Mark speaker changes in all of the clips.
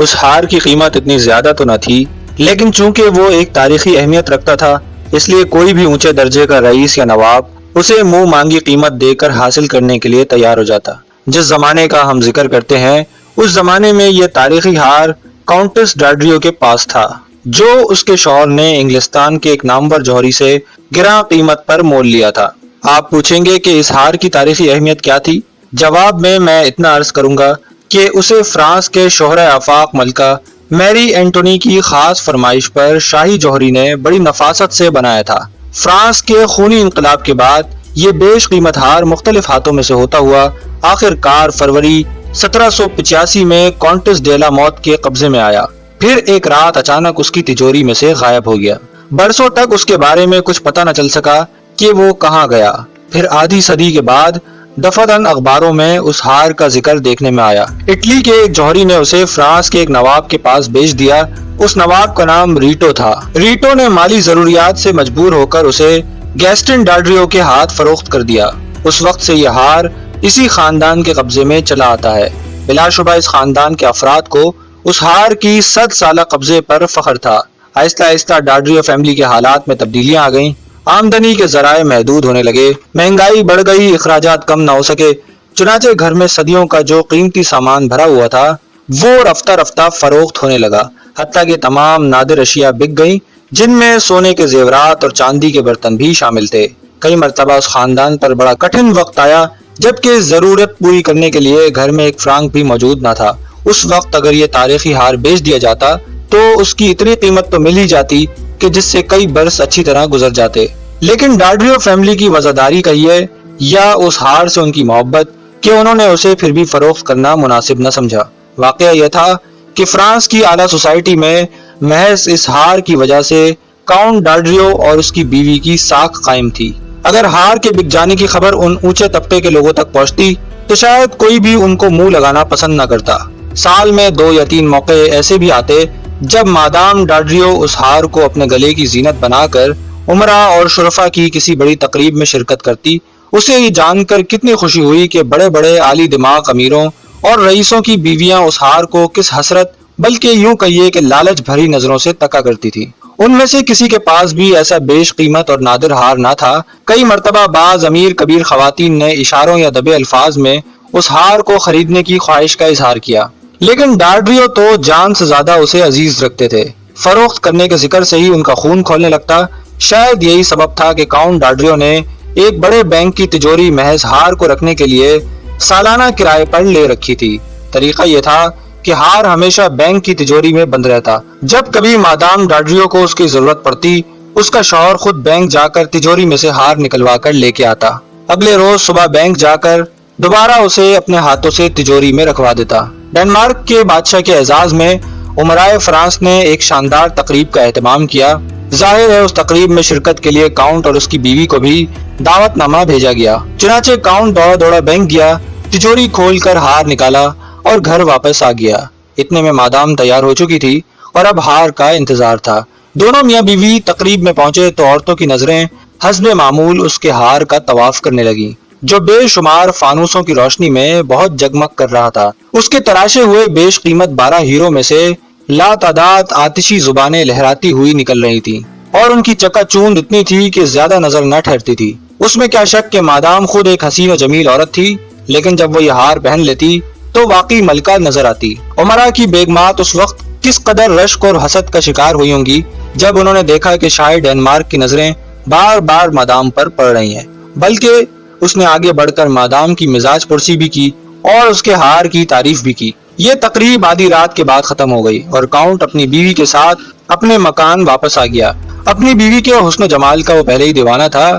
Speaker 1: اس ہار کی قیمت اتنی زیادہ تو نہ تھی، لیکن چونکہ وہ ایک تاریخی اہمیت رکھتا تھا اس لیے کوئی بھی اونچے درجے کا رئیس یا نواب اسے منہ مانگی قیمت دے کر حاصل کرنے کے لیے تیار ہو جاتا۔ جس زمانے کا ہم ذکر کرتے ہیں اس زمانے میں یہ تاریخی ہار کاؤنٹس ڈاڈریو کے پاس تھا، جو اس کے شوہر نے انگلستان کے ایک نامور جوہری سے گراں قیمت پر مول لیا تھا۔ آپ پوچھیں گے کہ اس ہار کی تاریخی اہمیت کیا تھی؟ جواب میں اتنا عرض کروں گا کہ اسے فرانس کے شوہرہ آفاق ملکہ میری اینٹونی کی خاص فرمائش پر شاہی جوہری نے بڑی نفاست سے بنایا تھا۔ فرانس کے خونی انقلاب کے بعد یہ بیش قیمت ہار مختلف ہاتھوں میں سے ہوتا ہوا آخر کار فروری 1785 میں کانٹس ڈے لا موت کے قبضے میں آیا، پھر ایک رات اچانک اس کی تجوری میں سے غائب ہو گیا۔ برسوں تک اس کے بارے میں کچھ پتہ نہ چل سکا کہ وہ کہاں گیا۔ پھر آدھی صدی کے بعد دفعتاً اخباروں میں اس ہار کا ذکر دیکھنے میں آیا۔ اٹلی کے ایک جوہری نے اسے فرانس کے ایک نواب کے پاس بیچ دیا۔ اس نواب کا نام ریٹو تھا۔ ریٹو نے مالی ضروریات سے مجبور ہو کر اسے گیسٹن ڈاڈریو کے ہاتھ فروخت کر دیا۔ اس وقت سے یہ ہار اسی خاندان کے قبضے میں چلا آتا ہے۔ بلا شبہ اس خاندان کے افراد کو اس ہار کی 100 سالہ قبضے پر فخر تھا۔ آہستہ آہستہ ڈاڈریو فیملی کے حالات میں تبدیلیاں آ گئیں۔ آمدنی کے ذرائع محدود ہونے لگے، مہنگائی بڑھ گئی، اخراجات کم نہ ہو سکے، چنانچہ گھر میں صدیوں کا جو قیمتی سامان بھرا ہوا تھا وہ رفتہ رفتہ فروخت ہونے لگا، حتیٰ کہ تمام نادر اشیاء بک گئیں جن میں سونے کے زیورات اور چاندی کے برتن بھی شامل تھے۔ کئی مرتبہ اس خاندان پر بڑا کٹھن وقت آیا جبکہ ضرورت پوری کرنے کے لیے گھر میں ایک فرانک بھی موجود نہ تھا۔ اس وقت اگر یہ تاریخی ہار بیچ دیا جاتا تو اس کی اتنی قیمت تو مل ہی جاتی کہ جس سے کئی برس اچھی طرح گزر جاتے، لیکن ڈاڈریو فیملی کی وزاداری کہیے یا اس ہار سے ان کی محبت کہ انہوں نے اسے پھر بھی فروخت کرنا مناسب نہ سمجھا۔ واقعہ یہ تھا کہ فرانس کی اعلیٰ سوسائٹی میں محض اس ہار کی وجہ سے کاؤنٹ ڈاڈریو اور اس کی بیوی کی ساکھ قائم تھی۔ اگر ہار کے بک جانے کی خبر ان اونچے طبقے کے لوگوں تک پہنچتی تو شاید کوئی بھی ان کو منہ لگانا پسند نہ کرتا۔ سال میں 2 یا 3 موقع ایسے بھی آتے جب مادام ڈاڈریو اس ہار کو اپنے گلے کی زینت بنا کر عمرہ اور شرفا کی کسی بڑی تقریب میں شرکت کرتی۔ اسے یہ جان کر کتنی خوشی ہوئی کہ بڑے بڑے عالی دماغ امیروں اور رئیسوں کی بیویاں اس ہار کو کس حسرت بلکہ یوں کہیے کہ لالچ بھری نظروں سے تکا کرتی تھی۔ ان میں سے کسی کے پاس بھی ایسا بیش قیمت اور نادر ہار نہ تھا۔ کئی مرتبہ بعض امیر کبیر خواتین نے اشاروں یا دبے الفاظ میں اس ہار کو خریدنے کی خواہش کا اظہار کیا، لیکن ڈاڈریو تو جان سے زیادہ اسے عزیز رکھتے تھے۔ فروخت کرنے کے ذکر سے ہی ان کا خون کھولنے لگتا۔ شاید یہی سبب تھا کہ کاؤنٹ ڈاڈریو نے ایک بڑے بینک کی تجوری محض ہار کو رکھنے کے لیے سالانہ کرائے پر لے رکھی تھی۔ طریقہ یہ تھا کہ ہار ہمیشہ بینک کی تجوری میں بند رہتا۔ جب کبھی مادام ڈاڈریو کو اس کی ضرورت پڑتی اس کا شوہر خود بینک جا کر تجوری میں سے ہار نکلوا کر لے کے آتا۔ اگلے روز صبح بینک جا کر دوبارہ اسے اپنے ہاتھوں سے تجوری میں رکھوا دیتا۔ ڈنمارک کے بادشاہ کے اعزاز میں امرائے فرانس نے ایک شاندار تقریب کا اہتمام کیا۔ ظاہر ہے اس تقریب میں شرکت کے لیے کاؤنٹ اور اس کی بیوی کو بھی دعوت نامہ بھیجا گیا۔ چنانچہ کاؤنٹ دوڑا دوڑا بینک گیا، تجوری کھول کر ہار نکالا اور گھر واپس آ گیا۔ اتنے میں مادام تیار ہو چکی تھی اور اب ہار کا انتظار تھا۔ دونوں میاں بیوی تقریب میں پہنچے تو عورتوں کی نظریں حسب معمول اس کے ہار کا طواف کرنے لگیں، جو بے شمار فانوسوں کی روشنی میں بہت جگمگ کر رہا تھا۔ اس کے تراشے ہوئے بیش قیمت 12 ہیروں میں سے لا تعداد آتشی زبانیں لہراتی ہوئی نکل رہی تھی اور ان کی چکا چوند اتنی تھی کہ زیادہ نظر نہ ٹھہرتی تھی۔ اس میں کیا شک کہ مادام خود ایک حسین و جمیل عورت تھی، لیکن جب وہ یہ ہار پہن لیتی تو واقعی ملکہ نظر آتی۔ عمرہ کی بیگمات اس وقت کس قدر رشک اور حسد کا شکار ہوئی ہوں گی جب انہوں نے دیکھا کہ شاہ ڈنمارک کی نظریں بار بار مادام پر پڑ رہی ہیں، بلکہ اس نے آگے بڑھ کر مادام کی مزاج پرسی بھی کی اور اس کے ہار کی تعریف بھی کی۔ یہ تقریب آدھی رات کے بعد ختم ہو گئی اور کاؤنٹ اپنی بیوی کے ساتھ اپنے مکان واپس آ گیا۔ اپنی بیوی کے حسن و جمال کا وہ پہلے ہی دیوانہ تھا،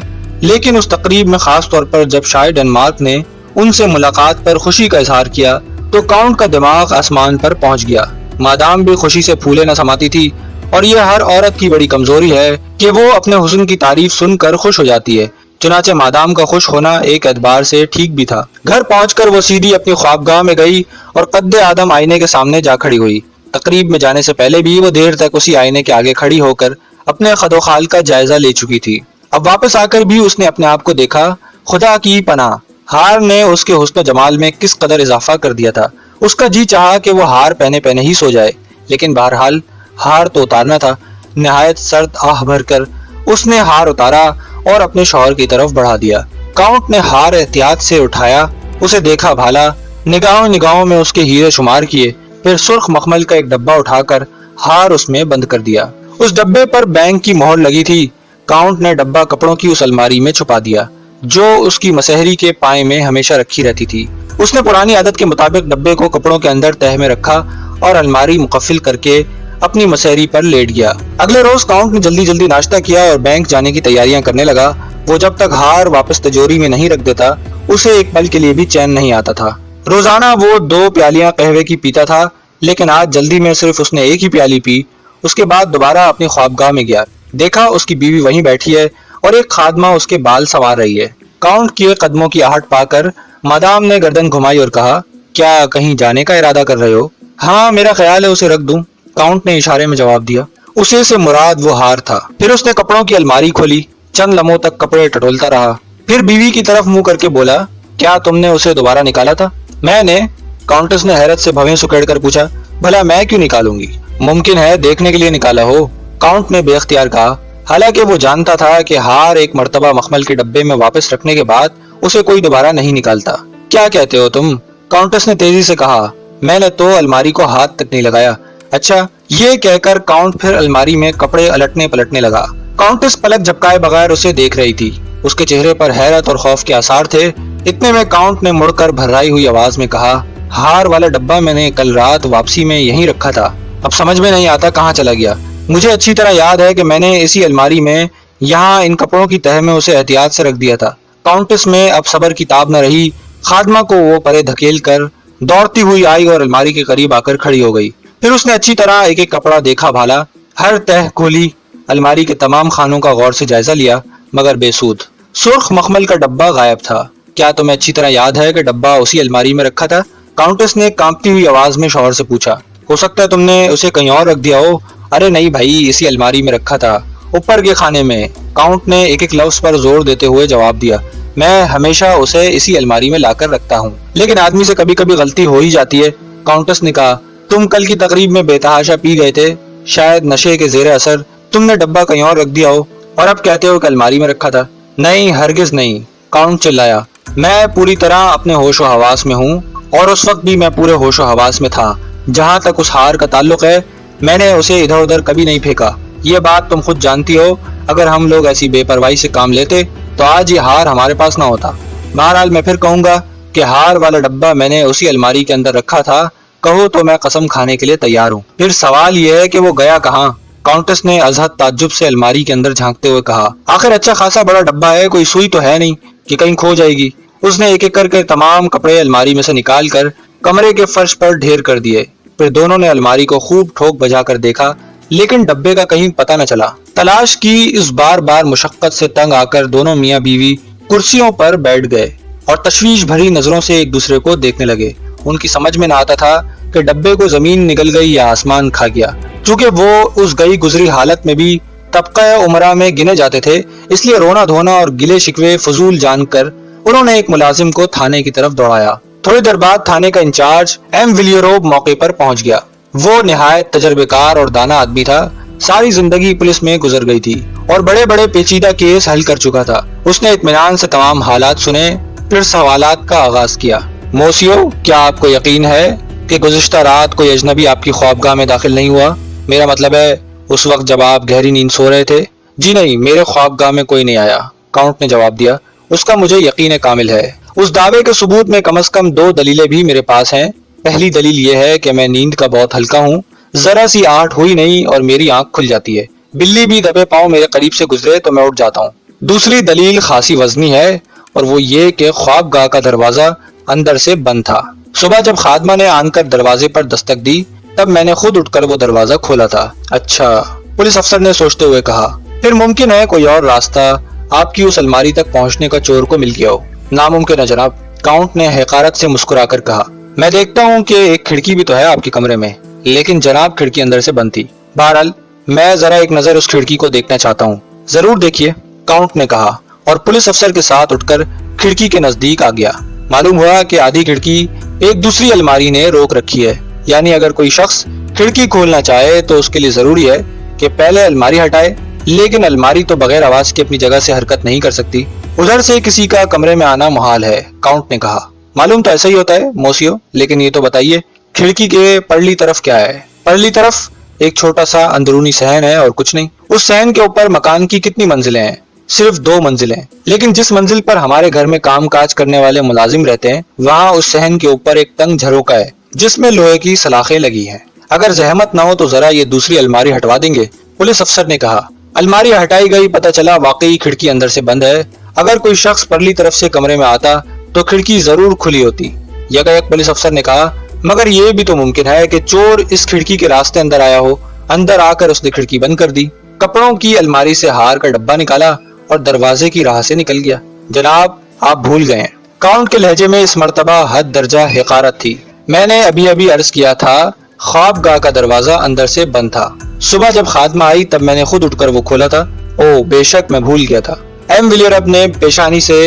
Speaker 1: لیکن اس تقریب میں خاص طور پر جب شاہ ڈنمارک نے ان سے ملاقات پر خوشی کا اظہار کیا تو کاؤنٹ کا دماغ آسمان پر پہنچ گیا۔ مادام بھی خوشی سے پھولے نہ سماتی تھی اور یہ ہر عورت کی بڑی کمزوری ہے کہ وہ اپنے حسن کی تعریف سن کر خوش ہو جاتی ہے۔ چنانچہ مادام کا خوش ہونا ایک اعتبار سے ٹھیک بھی تھا۔ گھر پہنچ کر وہ سیدھی اپنی خوابگاہ میں گئی اور قد آدم آئینے کے سامنے جا کھڑی ہوئی۔ تقریب میں جانے سے پہلے بھی وہ دیر تک اسی آئینے کے آگے کھڑی ہو کر اپنے خد و خال کا جائزہ لے چکی تھی۔ اب واپس آ کر بھی اس نے اپنے آپ کو دیکھا۔ خدا کی پناہ، ہار نے اس کے حسن و جمال میں کس قدر اضافہ کر دیا تھا۔ اس کا جی چاہا کہ وہ ہار پہنے پہنے ہی سو جائے، لیکن بہرحال ہار تو اتارنا تھا۔ نہایت سرد آہ بھر کر اس نے ہار اتارا اور اپنے شوہر کی طرف بڑھا دیا۔ کاؤنٹ نے ہار احتیاط سے اٹھایا، اسے دیکھا بھالا، نگاہوں میں اس کے ہیرے شمار کیے، پھر سرخ مخمل کا ایک ڈبہ اٹھا کر ہار اس میں بند کر دیا۔ اس ڈبے پر بینک کی مہر لگی تھی۔ کاؤنٹ نے ڈبہ کپڑوں کی اس الماری میں چھپا دیا جو اس کی مسحری کے پائے میں ہمیشہ رکھی رہتی تھی۔ اس نے پرانی عادت کے مطابق ڈبے کو کپڑوں کے اندر تہہ میں رکھا اور الماری مقفل کر کے اپنی مسحری پر لیٹ گیا۔ اگلے روز کاؤنٹ نے جلدی جلدی ناشتہ کیا اور بینک جانے کی تیاریاں کرنے لگا۔ وہ جب تک ہار واپس تجوری میں نہیں رکھ دیتا اسے ایک پل کے لیے بھی چین نہیں آتا تھا۔ روزانہ وہ 2 پیالیاں قہوے کی پیتا تھا، لیکن آج جلدی میں صرف اس نے ایک ہی پیالی پی۔ اس کے بعد دوبارہ اپنی خوابگاہ میں گیا، دیکھا اس کی بیوی وہیں بیٹھی ہے اور ایک خادمہ اس کے بال سنوار رہی ہے۔ کاؤنٹ کے قدموں کی آہٹ پا کر مادام نے گردن گھمائی اور کہا، کیا کہیں جانے کا ارادہ کر رہے ہو؟ ہاں، میرا خیال ہے اسے رکھ دوں، کاؤنٹ نے اشارے میں جواب دیا۔ اسے سے مراد وہ ہار تھا۔ پھر اس نے کپڑوں کی الماری کھولی، چند لمحوں تک کپڑے ٹٹولتا رہا، پھر بیوی کی طرف منہ کر کے بولا، کیا تم نے اسے دوبارہ نکالا تھا؟ میں نے؟ کاؤنٹس نے حیرت سے بھویں سکیڑ کر پوچھا، بھلا میں کیوں نکالوں گی؟ ممکن ہے دیکھنے کے لیے نکالا ہو، کاؤنٹ نے بے اختیار کہا، حالانکہ وہ جانتا تھا کہ ہار ایک مرتبہ مخمل کے ڈبے میں واپس رکھنے کے بعد اسے کوئی دوبارہ نہیں نکالتا۔ کیا کہتے ہو تم؟ کاؤنٹس نے تیزی سے کہا، میں نے تو الماری کو ہاتھ تک نہیں لگایا۔ اچھا، یہ کہہ کر کاؤنٹ پھر الماری میں کپڑے الٹنے پلٹنے لگا۔ کاؤنٹس پلک جھپکائے بغیر اسے دیکھ رہی تھی، اس کے چہرے پر حیرت اور خوف کے آثار تھے۔ اتنے میں کاؤنٹ نے مڑ کر بھررائی ہوئی آواز میں کہا، ہار والا ڈبہ میں نے کل رات واپسی میں یہیں رکھا تھا، اب سمجھ میں نہیں آتا کہاں چلا گیا۔ مجھے اچھی طرح یاد ہے کہ میں نے اسی الماری میں یہاں ان کپڑوں کی تہہ میں اسے احتیاط سے رکھ دیا تھا۔ کاؤنٹس میں اب صبر کی تاب نہ رہی، خادمہ کو وہ پرے دھکیل کر دوڑتی ہوئی آئی اور الماری کے قریب آ کر کھڑی ہو گئی۔ پھر اس نے اچھی طرح ایک ایک کپڑا دیکھا بھالا، ہر تہہ کھولی، الماری کے تمام خانوں کا غور سے جائزہ لیا، مگر بے سود۔ سرخ مخمل کا ڈبہ غائب تھا۔ کیا تمہیں اچھی طرح یاد ہے کہ ڈبہ اسی الماری میں رکھا تھا؟ کاؤنٹس نے کانپتی ہوئی آواز میں شوہر سے پوچھا۔ ہو سکتا ہے تم نے اسے کہیں اور رکھ دیا ہو۔ ارے نہیں بھائی، اسی الماری میں رکھا تھا، اوپر کے خانے میں، کاؤنٹ نے ایک ایک لفظ پر زور دیتے ہوئے جواب دیا۔ میں ہمیشہ اسے اسی الماری میں لا کر رکھتا ہوں، لیکن آدمی سے کبھی کبھی غلطی ہو ہی جاتی ہے۔ کاؤنٹس نے کہا، تم کل کی تقریب میں بے تحاشا پی گئے تھے، شاید نشے کے زیر اثر تم نے ڈبہ کہیں اور رکھ دیا ہو اور اب کہتے ہو کہ الماری میں رکھا تھا۔ نہیں، ہرگز نہیں، کاؤنٹ چلایا، میں پوری طرح اپنے ہوش و حواس میں ہوں اور اس وقت بھی میں پورے ہوش و حواس میں تھا۔ جہاں تک اس ہار کا تعلق ہے، میں نے اسے ادھر ادھر کبھی نہیں پھینکا، یہ بات تم خود جانتی ہو۔ اگر ہم لوگ ایسی بے پرواہی سے کام لیتے تو آج یہ ہار ہمارے پاس نہ ہوتا۔ بہرحال میں پھر کہوں گا کہ ہار والا ڈبہ میں نے اسی الماری کے اندر رکھا تھا، کہو تو میں قسم کھانے کے لیے تیار ہوں۔ پھر سوال یہ ہے کہ وہ گیا کہاں؟ کاؤنٹس نے ازحد تعجب سے الماری کے اندر جھانکتے ہوئے کہا، آخر اچھا خاصا بڑا ڈبہ ہے، کوئی سوئی تو ہے نہیں کہ کہیں کھو جائے گی۔ اس نے ایک ایک کر کے تمام کپڑے الماری میں سے نکال کر کمرے کے فرش پر ڈھیر کر دیے۔ پھر دونوں نے الماری کو خوب ٹھوک بجا کر دیکھا، لیکن ڈبے کا کہیں پتہ نہ چلا۔ تلاش کی اس بار بار مشقت سے تنگ آ کر دونوں میاں بیوی کرسیوں پر بیٹھ گئے اور تشویش بھری نظروں سے ایک دوسرے کو دیکھنے لگے۔ ان کی سمجھ میں نہ آتا تھا کہ ڈبے کو زمین نگل گئی یا آسمان کھا گیا۔ چونکہ وہ اس گئی گزری حالت میں بھی طبقہ عمرہ میں گنے جاتے تھے، اس لیے رونا دھونا اور گلے شکوے فضول جان کر انہوں نے ایک ملازم کو تھانے کی طرف دوڑایا۔ تھوڑی دیر بعد تھانے کا انچارج ایم ویلیروب موقع پر پہنچ گیا۔ وہ نہایت تجربے کار اور دانا آدمی تھا، ساری زندگی پولیس میں گزر گئی تھی اور بڑے بڑے پیچیدہ کیس حل کر چکا تھا۔ اس نے اطمینان سے تمام حالات سنے، پھر سوالات کا آغاز کیا۔ موسیو، کیا آپ کو یقین ہے کہ گزشتہ رات کوئی اجنبی آپ کی خوابگاہ میں داخل نہیں ہوا؟ میرا مطلب ہے اس وقت جب آپ گہری نیند سو رہے تھے۔ جی نہیں، میرے خوابگاہ میں کوئی نہیں آیا، کاؤنٹ نے جواب دیا۔ اس کا مجھے یقین کامل ہے۔ اس دعوے کے ثبوت میں کم از کم 2 دلیلیں بھی میرے پاس ہیں۔ پہلی دلیل یہ ہے کہ میں نیند کا بہت ہلکا ہوں، ذرا سی آہٹ ہوئی نہیں اور میری آنکھ کھل جاتی ہے، بلی بھی دبے پاؤں میرے قریب سے گزرے تو میں اٹھ جاتا ہوں۔ دوسری دلیل خاصی وزنی ہے اور وہ یہ کہ خوابگاہ کا دروازہ اندر سے بند تھا۔ صبح جب خادمہ نے آن کر دروازے پر دستک دی تب میں نے خود اٹھ کر وہ دروازہ کھولا تھا۔ اچھا، پولیس افسر نے سوچتے ہوئے کہا، پھر ممکن ہے کوئی اور راستہ آپ کی اس الماری تک پہنچنے کا چور کو مل گیا ہو۔ ناممکن ہے جناب، کاؤنٹ نے حقارت سے مسکرا کر کہا۔ میں دیکھتا ہوں کہ ایک کھڑکی بھی تو ہے آپ کے کمرے میں، لیکن جناب کھڑکی اندر سے بند تھی۔ بہرحال میں ذرا ایک نظر اس کھڑکی کو دیکھنا چاہتا ہوں۔ ضرور دیکھیے، کاؤنٹ نے کہا اور پولیس افسر کے ساتھ اٹھ کر کھڑکی کے نزدیک آ گیا۔ معلوم ہوا کہ آدھی کھڑکی ایک دوسری الماری نے روک رکھی ہے، یعنی اگر کوئی شخص کھڑکی کھولنا چاہے تو اس کے لیے ضروری ہے کہ پہلے الماری ہٹائے، لیکن الماری تو بغیر آواز کے اپنی جگہ سے حرکت نہیں کر سکتی۔ ادھر سے کسی کا کمرے میں آنا محال ہے، کاؤنٹ نے کہا۔ معلوم تو ایسا ہی ہوتا ہے موسیو، لیکن یہ تو بتائیے کھڑکی کے پرلی طرف کیا ہے؟ پرلی طرف ایک چھوٹا سا اندرونی صحن ہے اور کچھ نہیں۔ اس صحن کے اوپر مکان کی کتنی منزلیں ہیں؟ صرف 2 منزلیں، لیکن جس منزل پر ہمارے گھر میں کام کاج کرنے والے ملازم رہتے ہیں وہاں اس صحن کے اوپر ایک تنگ جھروکا ہے جس میں لوہے کی سلاخیں لگی ہیں۔ اگر زحمت نہ ہو تو ذرا یہ دوسری الماری ہٹوا دیں گے؟ پولیس افسر نے کہا۔ الماری ہٹائی گئی، پتہ چلا واقعی کھڑکی اندر سے بند ہے۔ اگر کوئی شخص پرلی طرف سے کمرے میں آتا تو کھڑکی ضرور کھلی ہوتی، یکایک پولیس افسر نے کہا۔ مگر یہ بھی تو ممکن ہے کہ چور اس کھڑکی کے راستے اندر آیا ہو، اندر آ کر اس نے کھڑکی بند کر دی، کپڑوں کی الماری سے ہار کا ڈبہ نکالا اور دروازے کی راہ سے نکل گیا۔ جناب آپ بھول گئے ہیں۔ کاؤنٹ کے لہجے میں اس مرتبہ حد درجہ حقارت تھی۔ میں نے ابھی عرض کیا تھا خواب گاہ کا دروازہ اندر سے بند تھا۔ صبح جب خادمہ آئی تب میں نے خود اٹھ کر وہ کھولا تھا۔ او بے شک میں بھول گیا تھا، ایم ویلیرب نے پیشانی سے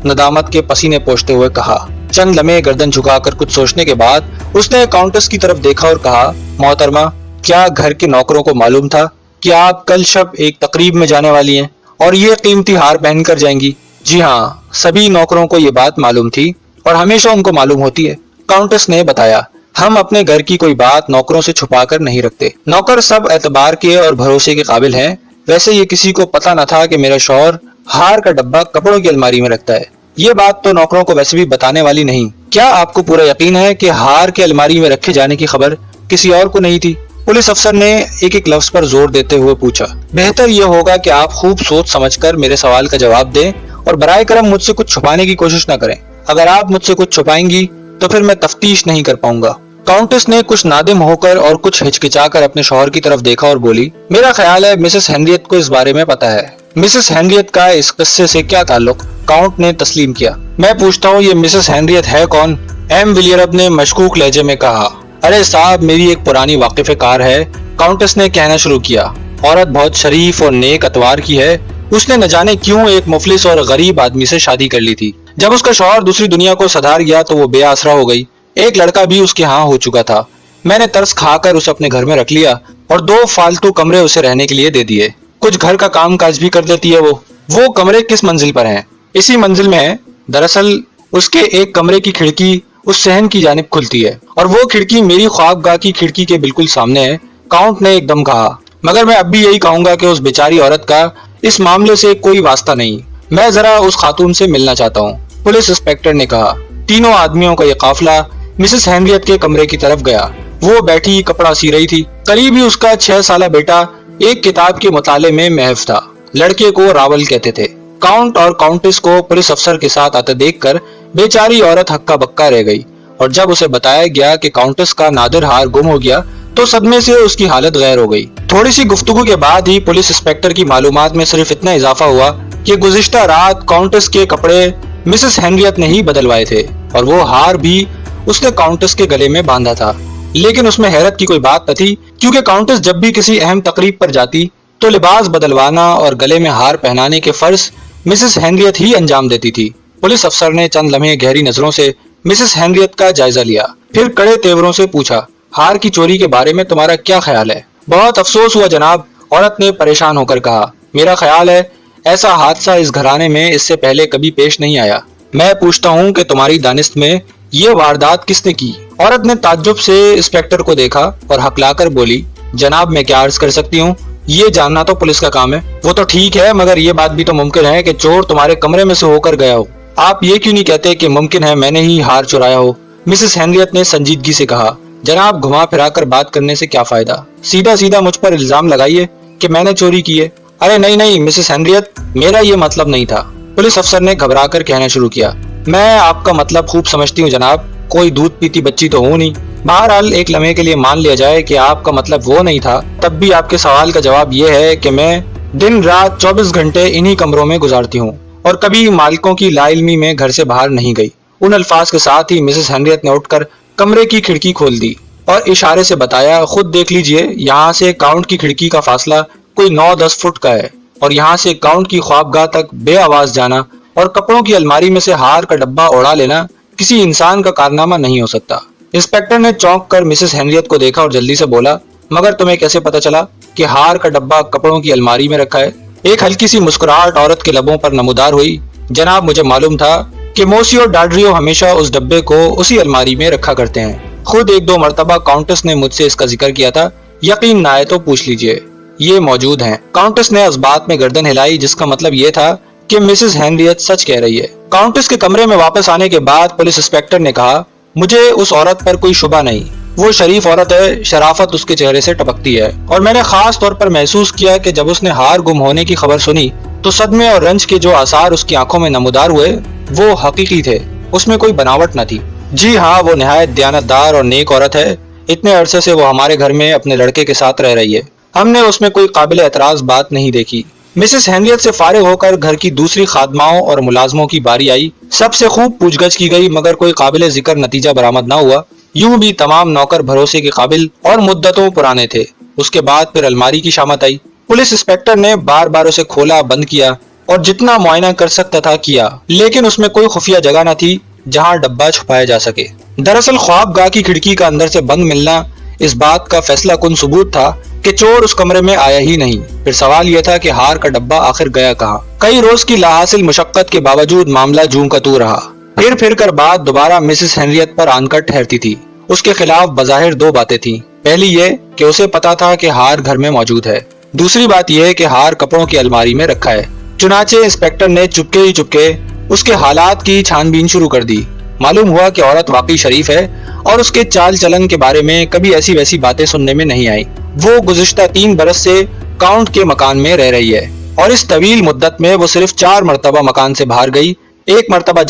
Speaker 1: ندامت کے پسینے پوچھتے ہوئے کہا۔ چند لمحے گردن جھکا کر کچھ سوچنے کے بعد اس نے کاؤنٹس کی طرف دیکھا اور کہا، محترمہ کیا گھر کے نوکروں کو معلوم تھا کہ آپ کل شب ایک تقریب میں جانے والی ہیں اور یہ قیمتی ہار پہن کر جائیں گی؟ جی ہاں، سبھی نوکروں کو یہ بات معلوم تھی اور ہمیشہ ان کو معلوم ہوتی ہے، کاؤنٹس نے بتایا۔ ہم اپنے گھر کی کوئی بات نوکروں سے چھپا کر نہیں رکھتے، نوکر سب اعتبار کے اور بھروسے کے قابل ہیں۔ ویسے یہ کسی کو پتہ نہ تھا کہ میرا شوہر ہار کا ڈبہ کپڑوں کی الماری میں رکھتا ہے۔ یہ بات تو نوکروں کو ویسے بھی بتانے والی نہیں۔ کیا آپ کو پورا یقین ہے کہ ہار کے الماری میں رکھے جانے کی خبر کسی اور کو نہیں تھی؟ پولیس افسر نے ایک ایک لفظ پر زور دیتے ہوئے پوچھا۔ بہتر یہ ہوگا کہ آپ خوب سوچ سمجھ کر میرے سوال کا جواب دیں اور برائے کرم مجھ سے کچھ چھپانے کی کوشش نہ کریں۔ اگر آپ مجھ سے کچھ چھپائیں گی تو پھر میں تفتیش نہیں کر پاؤں گا۔ کاؤنٹس نے کچھ نادم ہو کر اور کچھ ہچکچا کر اپنے شوہر کی طرف دیکھا اور بولی، میرا خیال ہے مسز ہینریت کو اس بارے میں پتہ ہے۔ مسز ہینریت کا اس قصے سے کیا تعلق؟ کاؤنٹ نے تسلیم کیا۔ میں پوچھتا ہوں یہ مسز ہینریت ہے کون؟ ایم ویلیرب نے مشکوک لہجے میں کہا۔ ارے صاحب میری ایک پرانی واقف کار ہے، کاؤنٹس نے کہنا شروع کیا۔ عورت بہت شریف اور نیک اتوار کی ہے، اس نے نہ جانے کیوں ایک مفلس اور غریب آدمی سے شادی کر لی تھی۔ جب اس کا شوہر دوسری دنیا کو سدھار گیا تو وہ بے آسرا ہو گئی۔ ایک لڑکا بھی اس کے ہاں ہو چکا تھا۔ میں نے ترس کھا کر اسے اپنے گھر میں رکھ لیا اور 2 فالتو کمرے اسے رہنے کے لیے دے دیے۔ کچھ گھر کا کام کاج بھی کر دیتی ہے وہ کمرے کس منزل پر ہیں؟ اسی منزل میں ہے۔ دراصل اس کے ایک کمرے کی کھڑکی اس صحن کی جانب کھلتی ہے اور وہ کھڑکی میری خواب گاہ کی کھڑکی کے بالکل سامنے ہے، کاؤنٹ نے ایک دم کہا۔ مگر میں اب بھی یہی کہوں گا کہ اس بیچاری عورت کا اس معاملے سے کوئی واسطہ نہیں۔ میں ذرا اس خاتون سے ملنا چاہتا ہوں، پولیس انسپکٹر نے کہا۔ تینوں آدمیوں کا یہ قافلہ مسز ہینریت کے کمرے کی طرف گیا۔ وہ بیٹھی کپڑا سی رہی تھی۔ قریب ہی اس کا 6 سالہ بیٹا ایک کتاب کے مطالعے میں محو تھا۔ لڑکے کو راول کہتے تھے۔ کاؤنٹ اور کاؤنٹس کو پولیس افسر کے ساتھ آتے دیکھ کر بیچاری عورت ہکا بکا رہ گئی، اور جب اسے بتایا گیا کہ کاؤنٹس کا نادر ہار گم ہو گیا تو صدمے سے اس کی حالت غیر ہو گئی۔ تھوڑی سی گفتگو کے بعد ہی پولیس انسپکٹر کی معلومات میں صرف اتنا اضافہ ہوا کہ گزشتہ رات کاؤنٹس کے کپڑے مسز ہینریت نے ہی بدلوائے تھے اور وہ ہار بھی اس نے کاؤنٹس کے گلے میں باندھا تھا۔ لیکن اس میں حیرت کی کوئی بات نہ تھی، کیونکہ کاؤنٹس جب بھی کسی اہم تقریب پر جاتی تو لباس بدلوانا اور گلے میں ہار پہنانے کے فرض مسز ہینریت ہی انجام دیتی تھی۔ پولیس افسر نے چند لمحے گہری نظروں سے مسز ہینریت کا جائزہ لیا، پھر کڑے تیوروں سے پوچھا، ہار کی چوری کے بارے میں تمہارا کیا خیال ہے؟ بہت افسوس ہوا جناب، عورت نے پریشان ہو کر کہا۔ میرا خیال ہے ایسا حادثہ اس گھرانے میں اس سے پہلے کبھی پیش نہیں آیا۔ میں پوچھتا ہوں کہ تمہاری دانست میں یہ واردات کس نے کی؟ عورت نے تعجب سے انسپکٹر کو دیکھا اور ہکلا کر بولی، جناب میں کیا عرض کر سکتی ہوں، یہ جاننا تو پولیس کا کام ہے۔ وہ تو ٹھیک ہے، مگر یہ بات بھی تو ممکن ہے کہ چور تمہارے کمرے میں سے ہو کر گیا ہو۔ آپ یہ کیوں نہیں کہتے کہ ممکن ہے میں نے ہی ہار چرایا ہو؟ مسز ہینریت نے سنجیدگی سے کہا۔ جناب گھما پھرا کر بات کرنے سے کیا فائدہ، سیدھا سیدھا مجھ پر الزام لگائیے کہ میں نے چوری کی ہے۔ ارے نہیں مسز ہینریت، میرا یہ مطلب نہیں تھا، پولیس افسر نے گھبرا کر کہنا شروع کیا۔ میں آپ کا مطلب خوب سمجھتی ہوں جناب، کوئی دودھ پیتی بچی تو ہوں نہیں۔ بہرحال ایک لمحے کے لیے مان لیا جائے کہ آپ کا مطلب وہ نہیں تھا، تب بھی آپ کے سوال کا جواب یہ ہے کہ میں دن رات 24 گھنٹے انہی کمروں میں گزارتی ہوں اور کبھی مالکوں کی لا علمی میں گھر سے باہر نہیں گئی۔ ان الفاظ کے ساتھ ہی مسز ہینریت نے اٹھ کر کمرے کی کھڑکی کھول دی اور اشارے سے بتایا، خود دیکھ لیجئے، یہاں سے کاؤنٹ کی کھڑکی کا فاصلہ کوئی 9-10 فٹ کا ہے، اور یہاں سے کاؤنٹ کی خوابگاہ تک بے آواز جانا اور کپڑوں کی الماری میں سے ہار کا ڈبہ اڑا لینا کسی انسان کا کارنامہ نہیں ہو سکتا۔ انسپیکٹر نے چونک کر مسز ہینریت کو دیکھا اور جلدی سے بولا، مگر تمہیں کیسے پتا چلا کہ ہار کا ڈبہ کپڑوں کی الماری میں رکھا ہے؟ ایک ہلکی سی مسکراہٹ عورت کے لبوں پر نمودار ہوئی۔ جناب، مجھے معلوم تھا کہ موسیو ڈاڈریو ہمیشہ اس ڈبے کو اسی الماری میں رکھا کرتے ہیں۔ خود ایک دو مرتبہ کاؤنٹس نے مجھ سے اس کا ذکر کیا تھا، یقین نہ آئے تو پوچھ لیجئے، یہ موجود ہیں۔ کاؤنٹس نے اس بات میں گردن ہلائی، جس کا مطلب یہ تھا کہ مسز ہینریت سچ کہہ رہی ہے۔ کاؤنٹس کے کمرے میں واپس آنے کے بعد پولیس انسپیکٹر نے کہا، مجھے اس عورت پر کوئی شبہ نہیں، وہ شریف عورت ہے، شرافت اس کے چہرے سے ٹپکتی ہے، اور میں نے خاص طور پر محسوس کیا کہ جب اس نے ہار گم ہونے کی خبر سنی تو صدمے اور رنج کے جو آثار اس کی آنکھوں میں نمودار ہوئے وہ حقیقی تھے، اس میں کوئی بناوٹ نہ تھی۔ جی ہاں، وہ نہایت دیانتدار اور نیک عورت ہے، اتنے عرصے سے وہ ہمارے گھر میں اپنے لڑکے کے ساتھ رہ رہی ہے، ہم نے اس میں کوئی قابل اعتراض بات نہیں دیکھی۔ مسز ہینریت سے فارغ ہو کر گھر کی دوسری خادماؤں اور ملازموں کی باری آئی، سب سے خوب پوچھ گچھ کی گئی، مگر کوئی قابل ذکر نتیجہ برآمد نہ ہوا۔ یوں بھی تمام نوکر بھروسے کے قابل اور مدتوں پرانے تھے۔ اس کے بعد پھر الماری کی شامت آئی۔ پولیس انسپیکٹر نے بار بار اسے کھولا، بند کیا اور جتنا معائنہ کر سکتا تھا کیا، لیکن اس میں کوئی خفیہ جگہ نہ تھی جہاں ڈبہ چھپایا جا سکے۔ دراصل خواب گاہ کی کھڑکی کا اندر سے بند ملنا اس بات کا فیصلہ کن ثبوت تھا کہ چور اس کمرے میں آیا ہی نہیں۔ پھر سوال یہ تھا کہ ہار کا ڈبہ آخر گیا کہاں؟ کئی روز کی لاحاصل مشقت کے باوجود معاملہ جوں کا توں رہا۔ پھر کر بات دوبارہ مسز ہینریت پر آن کر ٹھہرتی تھی۔ اس کے خلاف بظاہر دو باتیں تھیں، پہلی یہ کہ اسے پتا تھا کہ ہار گھر میں موجود ہے، دوسری بات یہ کہ ہار کپڑوں کی الماری میں رکھا ہے۔ چنانچہ انسپیکٹر نے چپکے اس کے حالات کی چھان بین شروع کر دی۔ معلوم ہوا کہ عورت واقعی شریف ہے اور اس کے چال چلن کے بارے میں کبھی ایسی ویسی باتیں سننے میں نہیں آئی۔ وہ گزشتہ 3 برس سے کاؤنٹ کے مکان میں رہ رہی ہے اور اس طویل مدت میں وہ صرف 4 مرتبہ مکان سے باہر گئی۔ ایک مرتبہ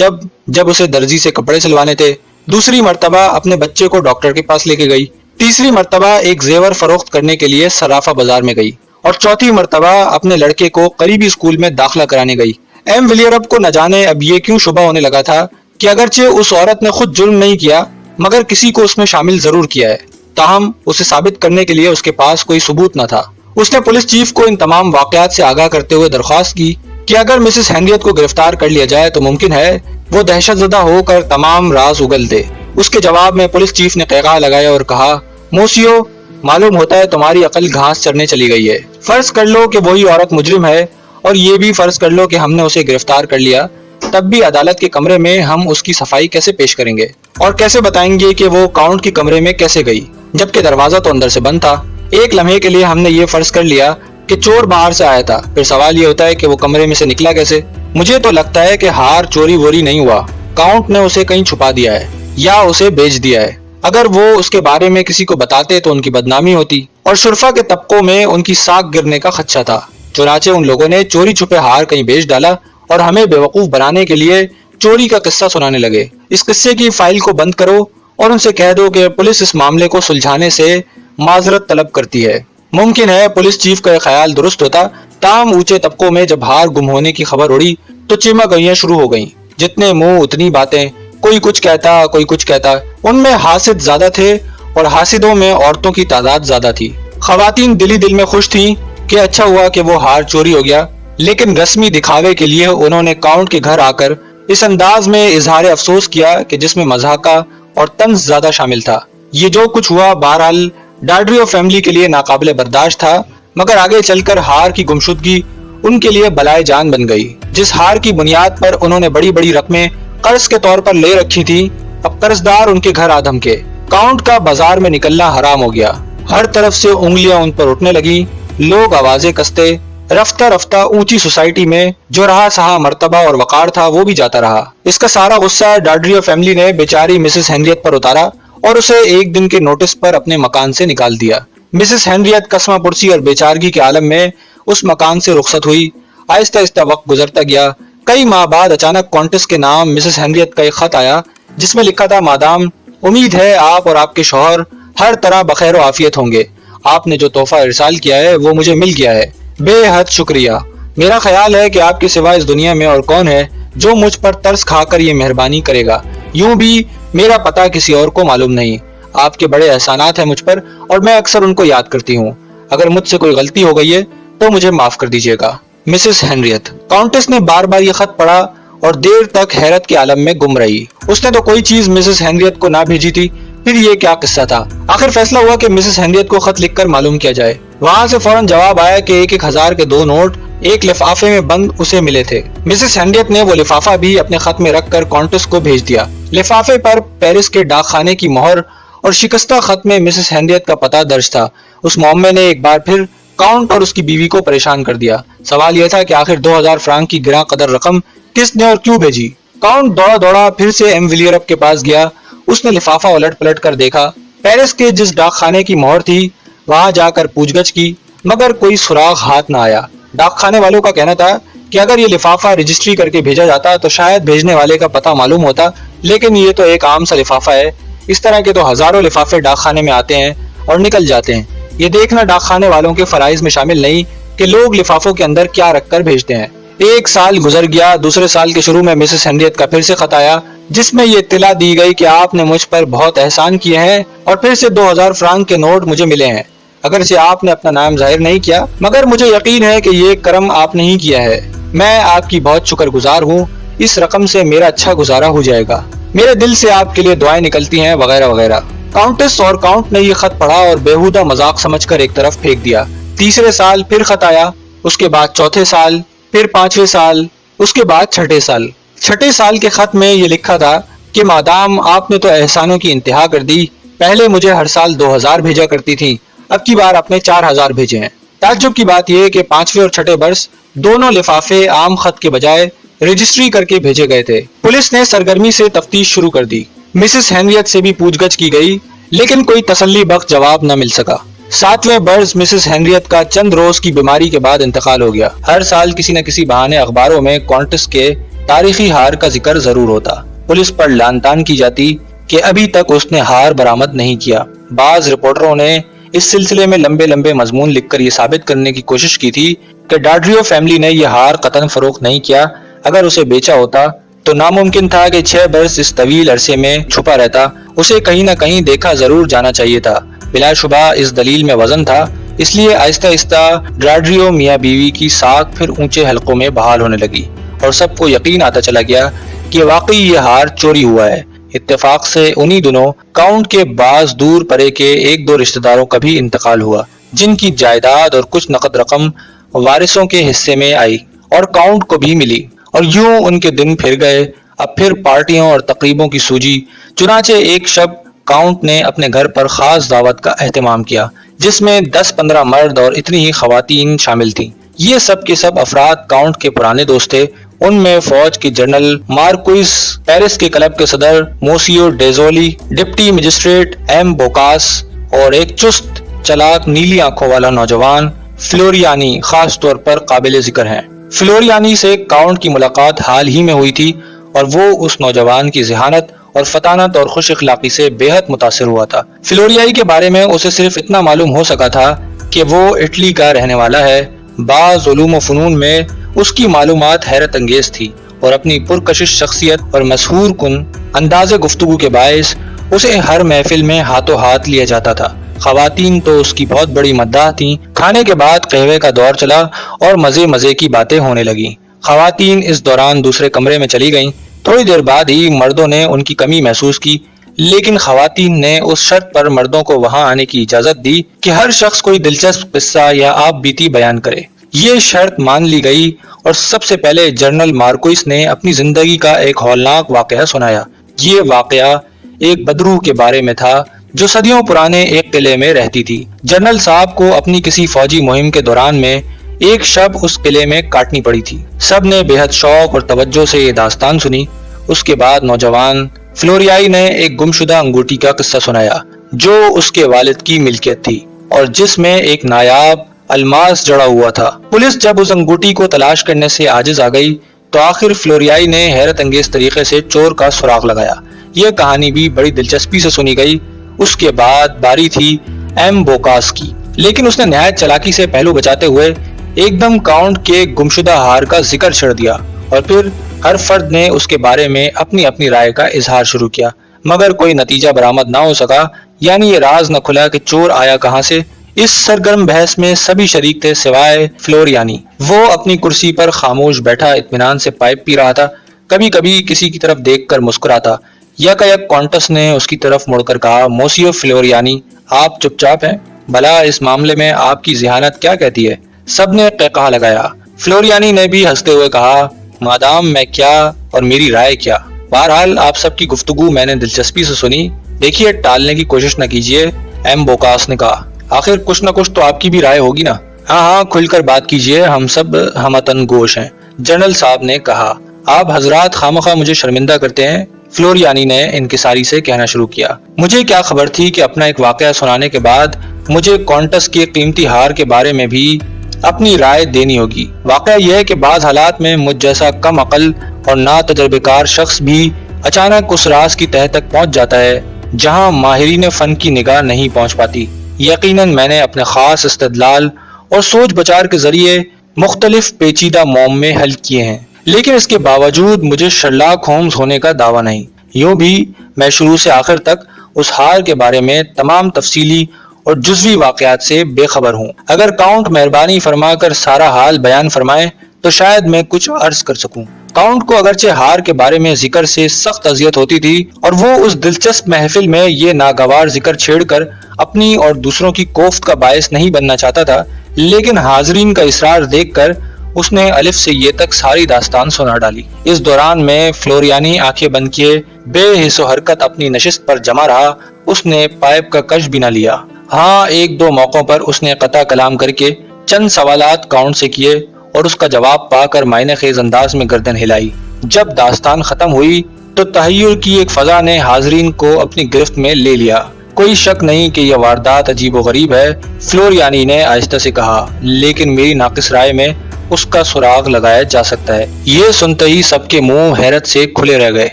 Speaker 1: جب اسے درزی سے کپڑے سلوانے تھے، دوسری مرتبہ اپنے بچے کو ڈاکٹر کے پاس لے کے گئی، تیسری مرتبہ ایک زیور فروخت کرنے کے لیے صرافہ بازار میں گئی، اور چوتھی مرتبہ اپنے لڑکے کو قریبی اسکول میں داخلہ کرانے گئی۔ ایم ولیرب کو نہ جانے اب یہ کیوں شبہ ہونے لگا تھا کہ اگرچہ اس عورت نے خود جرم نہیں کیا مگر کسی کو اس میں شامل ضرور کیا ہے، تاہم اسے ثابت کرنے کے لیے اس کے پاس کوئی ثبوت نہ تھا۔ اس نے پولیس چیف کو ان تمام واقعات سے آگاہ کرتے ہوئے درخواست کی کہ اگر مسز ہینریت کو گرفتار کر لیا جائے تو ممکن ہے وہ دہشت زدہ ہو کر تمام راز اگل دے۔ اس کے جواب میں پولیس چیف نے قہقہا لگایا اور کہا، موسیو، معلوم ہوتا ہے تمہاری عقل گھاس چرنے چلی گئی ہے۔ فرض کر لو کہ وہی عورت مجرم ہے، اور یہ بھی فرض کر لو کہ ہم نے اسے گرفتار کر لیا، تب بھی عدالت کے کمرے میں ہم اس کی صفائی کیسے پیش کریں گے اور کیسے بتائیں گے کہ وہ کاؤنٹ کے کمرے میں کیسے گئی جبکہ دروازہ تو اندر سے بند تھا؟ ایک لمحے کے لیے ہم نے یہ فرض کر لیا کہ چور باہر سے آیا تھا، پھر سوال یہ ہوتا ہے کہ وہ کمرے میں سے نکلا کیسے؟ مجھے تو لگتا ہے کہ ہار چوری ووری نہیں ہوا، کاؤنٹ نے اسے کہیں چھپا دیا ہے یا اسے بیچ دیا ہے۔ اگر وہ اس کے بارے میں کسی کو بتاتے تو ان کی بدنامی ہوتی اور شرفا کے طبقوں میں ان کی ساکھ گرنے کا خدشہ تھا۔ چنانچہ ان لوگوں نے چوری چھپے ہار کہیں بیچ ڈالا اور ہمیں بیوقوف بنانے کے لیے چوری کا قصہ سنانے لگے۔ اس قصے کی فائل کو بند کرو اور ان سے کہہ دو کہ پولیس اس معاملے کو سلجھانے سے معذرت طلب کرتی ہے۔ ممکن ہے پولیس چیف کا یہ خیال درست ہوتا، تاہم اونچے طبقوں میں جب ہار گم ہونے کی خبر اڑی تو چمگائیاں شروع ہو گئیں۔ جتنے منہ اتنی باتیں، کوئی کچھ کہتا کوئی کچھ کہتا۔ ان میں حاسد زیادہ تھے اور حاسدوں میں عورتوں کی تعداد زیادہ تھی۔ خواتین دل ہی دل میں خوش تھیں کہ اچھا ہوا کہ وہ ہار چوری ہو گیا، لیکن رسمی دکھاوے کے لیے انہوں نے کاؤنٹ کے گھر آ کر اس انداز میں اظہار افسوس کیا کہ جس میں مضحکہ اور طنز زیادہ شامل تھا۔ یہ جو کچھ ہوا بہرحال ڈاڈریو فیملی کے لیے ناقابل برداشت تھا، مگر آگے چل کر ہار کی گمشدگی ان کے لیے بلائے جان بن گئی۔ جس ہار کی بنیاد پر انہوں نے بڑی بڑی رقمیں قرض کے طور پر لے رکھی تھی، اب قرض دار ان کے گھر آدم کے۔ کاؤنٹ کا بازار میں نکلنا حرام ہو گیا، ہر طرف سے انگلیاں ان پر اٹھنے لگی، لوگ آوازیں کستے۔ رفتہ رفتہ اونچی سوسائٹی میں جو رہا سہا مرتبہ اور وقار تھا وہ بھی جاتا رہا۔ اس کا سارا غصہ ڈاڈریو فیملی نے بیچاری مسز ہینریت پر اتارا اور اسے ایک دن کے نوٹس پر اپنے مکان سے نکال دیا۔ مسز ہینریت قسمہ پرسی اور بیچارگی کے عالم میں اس مکان سے رخصت ہوئی۔ آہستہ آہستہ وقت گزرتا گیا۔ کئی ماہ بعد اچانک کونٹس کے نام مسز ہینریت کا ایک خط آیا جس میں لکھا تھا، مادام، امید ہے آپ اور آپ کے شوہر ہر طرح بخیر و عافیت ہوں گے۔ آپ نے جو تحفہ ارسال کیا ہے وہ مجھے مل گیا ہے، بے حد شکریہ۔ میرا خیال ہے کہ آپ کے سوا اس دنیا میں اور کون ہے جو مجھ پر ترس کھا کر یہ مہربانی کرے گا۔ یوں بھی میرا پتہ کسی اور کو معلوم نہیں۔ آپ کے بڑے احسانات ہیں مجھ پر اور میں اکثر ان کو یاد کرتی ہوں۔ اگر مجھ سے کوئی غلطی ہو گئی ہے تو مجھے معاف کر دیجیے گا، مسز ہینریت۔ کاؤنٹس نے بار بار یہ خط پڑھا اور دیر تک حیرت کے عالم میں گم رہی۔ اس نے تو کوئی چیز مسز ہینریٹ کو نہ بھیجی تھی، پھر یہ کیا قصہ تھا؟ آخر فیصلہ ہوا کہ مسز ہینریٹ کو خط لکھ کر معلوم کیا جائے۔ وہاں سے فوراً جواب آیا کہ 1,000 کے 2 نوٹ ایک لفافے میں بند اسے ملے تھے۔ مسز ہینریٹ نے وہ لفافہ بھی اپنے خط میں رکھ کر کانٹس کو بھیج دیا۔ لفافے پر پیرس کے ڈاک خانے کی مہر اور شکستہ خط میں مسز ہینریٹ کا پتہ درج تھا۔ اس معمے نے ایک بار پھر کاؤنٹ اور اس کی بیوی کو پریشان کر دیا۔ سوال یہ تھا کہ آخر 2,000 فرانک کی گراں قدر رقم کس نے اور کیوں بھیجی؟ کاؤنٹ دوڑا دوڑا پھر سے ایم ویلیرپ کے پاس گیا۔ اس نے لفافہ الٹ پلٹ کر دیکھا۔ پیرس کے جس ڈاک خانے کی مہر تھی وہاں جا کر پوچھ گچھ کی، مگر کوئی سراغ ہاتھ نہ آیا۔ ڈاک خانے والوں کا کہنا تھا کہ اگر یہ لفافہ رجسٹری کر کے بھیجا جاتا تو شاید بھیجنے والے کا پتہ معلوم ہوتا، لیکن یہ تو ایک عام سا لفافہ ہے۔ اس طرح کے تو ہزاروں لفافے ڈاک خانے میں آتے ہیں اور نکل جاتے ہیں۔ یہ دیکھنا ڈاک خانے والوں کے فرائض میں شامل نہیں کہ لوگ لفافوں کے اندر کیا رکھ کر بھیجتے ہیں۔ 1 سال گزر گیا۔ دوسرے سال کے شروع میں مسز ہینریٹ کا پھر سے خط آیا، جس میں یہ اطلاع دی گئی کہ آپ نے مجھ پر بہت احسان کیے ہیں اور پھر سے 2,000 فرانک کے نوٹ مجھے ملے ہیں۔ اگرچہ آپ نے اپنا نام ظاہر نہیں کیا، مگر مجھے یقین ہے کہ یہ کرم آپ نے ہی کیا ہے۔ میں آپ کی بہت شکر گزار ہوں۔ اس رقم سے میرا اچھا گزارا ہو جائے گا۔ میرے دل سے آپ کے لیے دعائیں نکلتی ہیں، وغیرہ وغیرہ۔ کاؤنٹس اور کاؤنٹ نے یہ خط پڑھا اور بیہودہ مذاق سمجھ کر ایک طرف پھینک دیا۔ تیسرے سال پھر خط آیا، اس کے بعد چوتھے سال، پھر 5ویں سال، اس کے بعد 6ٹھے سال۔ 6ٹھے سال کے خط میں یہ لکھا تھا کہ مادام آپ نے تو احسانوں کی انتہا کر دی، پہلے مجھے ہر سال 2,000 بھیجا کرتی تھی، اب کی بار اپنے 4,000 بھیجے ہیں۔ تعجب کی بات یہ کہ 5ویں اور 6ٹھے برس دونوں لفافے عام خط کے بجائے رجسٹری کر کے بھیجے گئے تھے۔ پولیس نے سرگرمی سے تفتیش شروع کر دی۔ مسز ہینریٹ سے بھی پوچھ گچھ کی گئی، لیکن کوئی تسلی بخش جواب نہ مل سکا۔ 7ویں برس مسز ہینریٹ کا چند روز کی بیماری کے بعد انتقال ہو گیا۔ ہر سال کسی نہ کسی بہانے اخباروں میں کانٹس کے تاریخی ہار کا ذکر ضرور ہوتا۔ پولیس پر لعن طعن کی جاتی کہ ابھی تک اس نے ہار برآمد نہیں کیا۔ بعض رپورٹروں نے اس سلسلے میں لمبے لمبے مضمون لکھ کر یہ ثابت کرنے کی کوشش کی تھی کہ ڈاڈریو فیملی نے یہ ہار قطعاً فروخت نہیں کیا۔ اگر اسے بیچا ہوتا تو ناممکن تھا کہ 6 برس اس طویل عرصے میں چھپا رہتا۔ اسے کہیں نہ کہیں دیکھا ضرور جانا چاہیے تھا۔ بلا شبہ اس دلیل میں وزن تھا، اس لیے آہستہ آہستہ ڈاڈریو میاں بیوی کی ساکھ پھر اونچے حلقوں میں بحال ہونے لگی اور سب کو یقین آتا چلا گیا کہ واقعی یہ ہار چوری ہوا ہے۔ اتفاق سے انہی دنوں کاؤنٹ کے بعض دور پرے کے 1-2 رشتہ داروں کا بھی انتقال ہوا، جن کی جائیداد اور کچھ نقد رقم وارثوں کے حصے میں آئی اور کاؤنٹ کو بھی ملی، اور یوں ان کے دن پھر گئے۔ اب پھر پارٹیوں اور تقریبوں کی سوجی۔ چنانچہ ایک شب کاؤنٹ نے اپنے گھر پر خاص دعوت کا اہتمام کیا، جس میں 10-15 مرد اور اتنی ہی خواتین شامل تھیں۔ یہ سب کے سب افراد کاؤنٹ کے پرانے دوست تھے۔ ان میں فوج کے جنرل مارکوئس، پیرس کے کلب کے صدر موسیو ڈیزولی، ڈپٹی مجسٹریٹ ایم بوکاس اور ایک چست چلاک نیلی آنکھوں والا نوجوان فلوریانی خاص طور پر قابل ذکر ہیں۔ فلوریانی سے کاؤنٹ کی ملاقات حال ہی میں ہوئی تھی اور وہ اس نوجوان کی ذہانت اور فطانت اور خوش اخلاقی سے بے حد متاثر ہوا تھا۔ فلوریائی کے بارے میں اسے صرف اتنا معلوم ہو سکا تھا کہ وہ اٹلی کا رہنے والا ہے۔ بعض علوم و فنون میں اس کی معلومات حیرت انگیز تھی اور اپنی پرکشش شخصیت اور مسحور کن انداز گفتگو کے باعث اسے ہر محفل میں ہاتھوں ہاتھ لیا جاتا تھا۔ خواتین تو اس کی بہت بڑی مداح تھیں۔ کھانے کے بعد قہوے کا دور چلا اور مزے مزے کی باتیں ہونے لگیں۔ خواتین اس دوران دوسرے کمرے میں چلی گئیں۔ تھوڑی دیر بعد ہی مردوں نے ان کی کمی محسوس کی، لیکن خواتین نے اس شرط پر مردوں کو وہاں آنے کی اجازت دی کہ ہر شخص کوئی دلچسپ قصہ یا آپ بیتی بیان کرے۔ یہ شرط مان لی گئی اور سب سے پہلے جنرل مارکوئس نے اپنی زندگی کا ایک ہولناک واقعہ سنایا۔ یہ واقعہ ایک بدروح کے بارے میں تھا جو صدیوں پرانے ایک قلعے میں رہتی تھی۔ جنرل صاحب کو اپنی کسی فوجی مہم کے دوران میں ایک شب اس قلعے میں کاٹنی پڑی تھی۔ سب نے بے حد شوق اور توجہ سے یہ داستان سنی۔ اس کے بعد نوجوان فلوریائی نے ایک گمشدہ انگوٹی کا قصہ سنایا جو اس کے والد کی ملکیت تھی اور جس میں ایک نایاب الماس جڑا ہوا تھا۔ پولیس جب اس انگوٹی کو تلاش کرنے سے عاجز آ گئی تو آخر فلوریائی نے حیرت انگیز طریقے سے چور کا سراغ لگایا۔ یہ کہانی بھی بڑی دلچسپی سے سنی گئی۔ اس کے بعد باری تھی ایم بوکاس کی، لیکن اس نے نہایت چلاکی سے پہلو بچاتے ہوئے ایک دم کاؤنٹ کے گمشدہ ہار کا ذکر چھڑ دیا اور پھر ہر فرد نے اس کے بارے میں اپنی اپنی رائے کا اظہار شروع کیا، مگر کوئی نتیجہ برآمد نہ ہو سکا، یعنی یہ راز نہ کھلا کہ چور آیا کہاں سے۔ اس سرگرم بحث میں سبھی شریک تھے سوائے فلوریانی۔ وہ اپنی کرسی پر خاموش بیٹھا اطمینان سے پائپ پی رہا تھا۔ کبھی کبھی کسی کی طرف دیکھ کر مسکراتا۔ یکایک کانٹس نے اس کی طرف مڑ کر کہا، موسیو فلوریانی، آپ چپ چاپ ہیں؟ بھلا اس معاملے میں آپ کی ذہانت کیا کہتی ہے؟ سب نے قہقہہ لگایا۔ فلوریانی نے بھی ہنستے ہوئے کہا، مادام میں کیا اور میری رائے کیا، بہرحال آپ سب کی گفتگو میں نے دلچسپی سے سنی، دیکھیے ٹالنے کی کوشش نہ کیجیے۔ ایم بوکاس نے کہا، آخر کچھ نہ کچھ تو آپ کی بھی رائے ہوگی نا؟ ہاں ہاں، کھل کر بات کیجیے، ہم سب ہمتن گوش ہیں، جنرل صاحب نے کہا۔ آپ حضرات خواہ مجھے شرمندہ کرتے ہیں، فلوریانی نے انکساری سے کہنا شروع کیا۔ مجھے کیا خبر تھی کہ اپنا ایک واقعہ سنانے کے بعد مجھے کانٹس کے قیمتی ہار کے بارے میں بھی اپنی رائے دینی ہوگی۔ واقعہ یہ ہے کہ بعض حالات میں مجھ جیسا کم عقل اور نا تجربہ کار شخص بھی اچانک اس راز کی تہہ تک پہنچ جاتا ہے جہاں ماہرین فن کی نگاہ نہیں پہنچ پاتی۔ یقیناً میں نے اپنے خاص استدلال اور سوچ بچار کے ذریعے مختلف پیچیدہ معمے حل کیے ہیں، لیکن اس کے باوجود مجھے شرلاک ہومز ہونے کا دعویٰ نہیں۔ یوں بھی میں شروع سے آخر تک اس ہار کے بارے میں تمام تفصیلی اور جزوی واقعات سے بے خبر ہوں۔ اگر کاؤنٹ مہربانی فرما کر سارا حال بیان فرمائے تو شاید میں کچھ عرض کر سکوں۔ کاؤنٹ کو اگرچہ ہار کے بارے میں ذکر سے سخت اذیت ہوتی تھی اور وہ اس دلچسپ محفل میں یہ ناگوار ذکر چھیڑ کر اپنی اور دوسروں کی کوفت کا باعث نہیں بننا چاہتا تھا، لیکن حاضرین کا اصرار دیکھ کر اس نے الف سے یہ تک ساری داستان سنا ڈالی۔ اس دوران میں فلوریانی آنکھیں بند کیے بے حس و حرکت اپنی نشست پر جمع رہا۔ اس نے پائپ کا کش بھی نہ لیا۔ ہاں، ایک دو موقعوں پر اس نے قطع کلام کر کے چند سوالات کاؤنٹ سے کیے اور اس کا جواب پا کر معنی خیز انداز میں گردن ہلائی۔ جب داستان ختم ہوئی تو تحیر کی ایک فضا نے حاضرین کو اپنی گرفت میں لے لیا۔ کوئی شک نہیں کہ یہ واردات عجیب و غریب ہے، فلوریانی نے آہستہ سے کہا، لیکن میری ناقص رائے میں اس کا سراغ لگایا جا سکتا ہے۔ یہ سنتے ہی سب کے منہ حیرت سے کھلے رہ گئے۔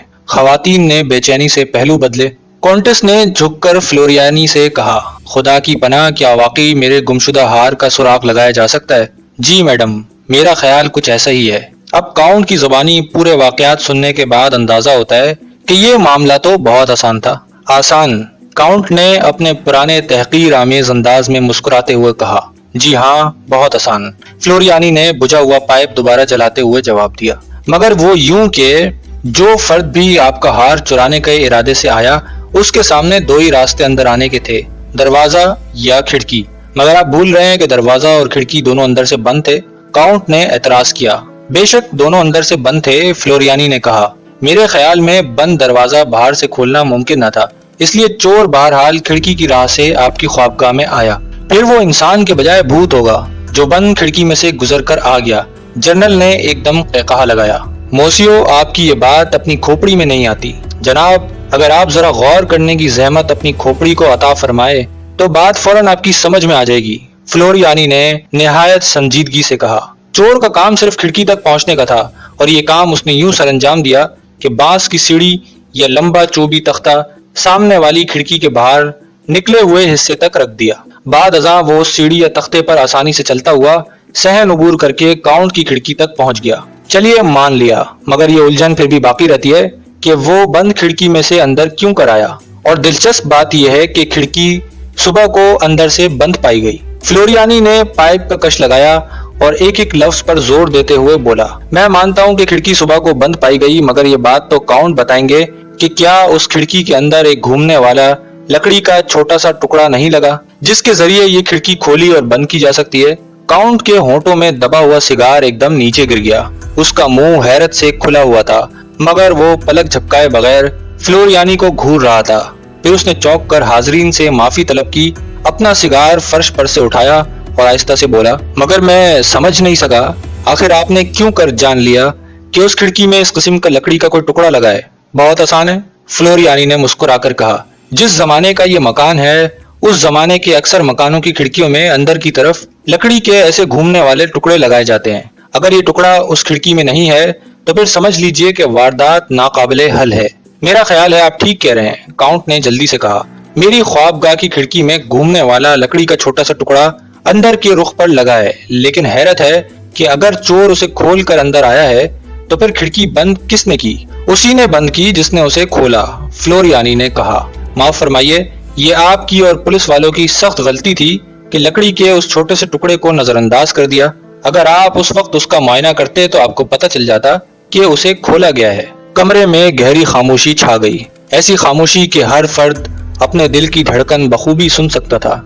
Speaker 1: خواتین نے بے چینی سے پہلو بدلے۔ کونٹس نے جھک کر فلوریانی سے کہا، خدا کی پناہ، کیا واقعی میرے گمشدہ ہار کا سراغ لگایا جا سکتا ہے؟ جی میڈم، میرا خیال کچھ ایسا ہی ہے۔ اب کاؤنٹ کی زبانی پورے واقعات سننے کے بعد اندازہ ہوتا ہے کہ یہ معاملہ تو بہت آسان تھا۔ آسان؟ کاؤنٹ نے اپنے پرانے تحقیر آمیز انداز میں مسکراتے ہوئے کہا، جی ہاں، بہت آسان۔ فلوریانی نے بجھا ہوا پائپ دوبارہ جلاتے ہوئے جواب دیا، مگر وہ یوں کہ جو فرد بھی آپ کا ہار چرانے کے ارادے سے آیا اس کے سامنے دو ہی راستے اندر آنے کے تھے، دروازہ یا کھڑکی۔ مگر آپ بھول رہے ہیں کہ دروازہ اور کھڑکی دونوں اندر سے بند تھے۔ کاؤنٹ نے اعتراض کیا، بے شک دونوں اندر سے بند تھے، فلوریانی نے کہا، میرے خیال میں بند دروازہ باہر سے کھولنا ممکن نہ تھا، اس لیے چور بہرحال کھڑکی کی راہ سے آپ کی خوابگاہ میں آیا۔ پھر وہ انسان کے بجائے بھوت ہوگا جو بند کھڑکی میں سے گزر کر آ گیا۔ جنرل نے ایک دم قہقہہ لگایا، موسیو، آپ کی یہ بات اپنی کھوپڑی میں نہیں آتی۔ جناب، اگر آپ ذرا غور کرنے کی زحمت اپنی کھوپڑی کو عطا فرمائے تو بات فوراً آپ کی سمجھ میں آ جائے گی، فلوریانی نے نہایت سنجیدگی سے کہا۔ چور کا کام صرف کھڑکی تک پہنچنے کا تھا اور یہ کام اس نے یوں سر انجام دیا کہ بانس کی سیڑھی یا لمبا چوبی تختہ سامنے والی کھڑکی کے باہر نکلے ہوئے حصے تک رکھ دیا۔ بعد ازاں وہ سیڑھی یا تختے پر آسانی سے چلتا ہوا صحن عبور کر کے کاؤنٹ کی کھڑکی تک پہنچ گیا۔ چلیے مان لیا، مگر یہ الجھن پھر بھی باقی رہتی ہے کہ وہ بند کھڑکی میں سے اندر کیوں کر آیا، اور دلچسپ بات یہ ہے کہ کھڑکی صبح کو اندر سے بند پائی گئی۔ فلوریانی نے پائپ کا کش لگایا اور ایک ایک لفظ پر زور دیتے ہوئے بولا، میں مانتا ہوں کہ کھڑکی صبح کو بند پائی گئی، مگر یہ بات تو کاؤنٹ بتائیں گے کہ کیا اس کھڑکی کے اندر ایک گھومنے والا لکڑی کا چھوٹا سا ٹکڑا نہیں لگا جس کے ذریعے یہ کھڑکی کھولی اور بند کی جا سکتی ہے؟ کاؤنٹ کے ہونٹوں میں دبا ہوا سگار ایک دم نیچے گر گیا۔ اس کا منہ حیرت سے کھلا ہوا تھا، مگر وہ پلک جھپکائے بغیر فلوریانی کو گھور رہا تھا۔ پھر اس نے چونک کر حاضرین سے معافی طلب کی، اپنا سگار فرش پر سے اٹھایا اور آہستہ سے بولا، مگر میں سمجھ نہیں سکا، آخر آپ نے کیوں کر جان لیا کہ اس کھڑکی میں اس قسم کا لکڑی کا کوئی ٹکڑا لگا ہے؟ بہت آسان ہے، فلوریانی نے مسکرا کر کہا، جس زمانے کا یہ مکان ہے اس زمانے کے اکثر مکانوں کی کھڑکیوں میں اندر کی طرف لکڑی کے ایسے گھومنے والے ٹکڑے لگائے جاتے ہیں۔ اگر یہ ٹکڑا اس کھڑکی میں نہیں ہے تو پھر سمجھ لیجئے کہ واردات ناقابل حل ہے۔ میرا خیال ہے آپ ٹھیک کہہ رہے ہیں، کاؤنٹ نے جلدی سے کہا، میری خوابگاہ کی کھڑکی میں گھومنے والا لکڑی کا چھوٹا سا ٹکڑا اندر کے رخ پر لگا ہے، لیکن حیرت ہے کہ اگر چور اسے کھول کر اندر آیا ہے تو پھر کھڑکی بند کس نے کی؟ اسی نے بند کی جس نے اسے کھولا، فلوریانی نے کہا۔ معاف فرمائیے، یہ آپ کی اور پولیس والوں کی سخت غلطی تھی کہ لکڑی کے اس چھوٹے سے ٹکڑے کو نظر انداز کر دیا۔ اگر آپ اس وقت اس کا معائنہ کرتے تو آپ کو پتہ چل جاتا کہ اسے کھولا گیا ہے۔ کمرے میں گہری خاموشی چھا گئی، ایسی خاموشی کہ ہر فرد اپنے دل کی دھڑکن بخوبی سن سکتا تھا۔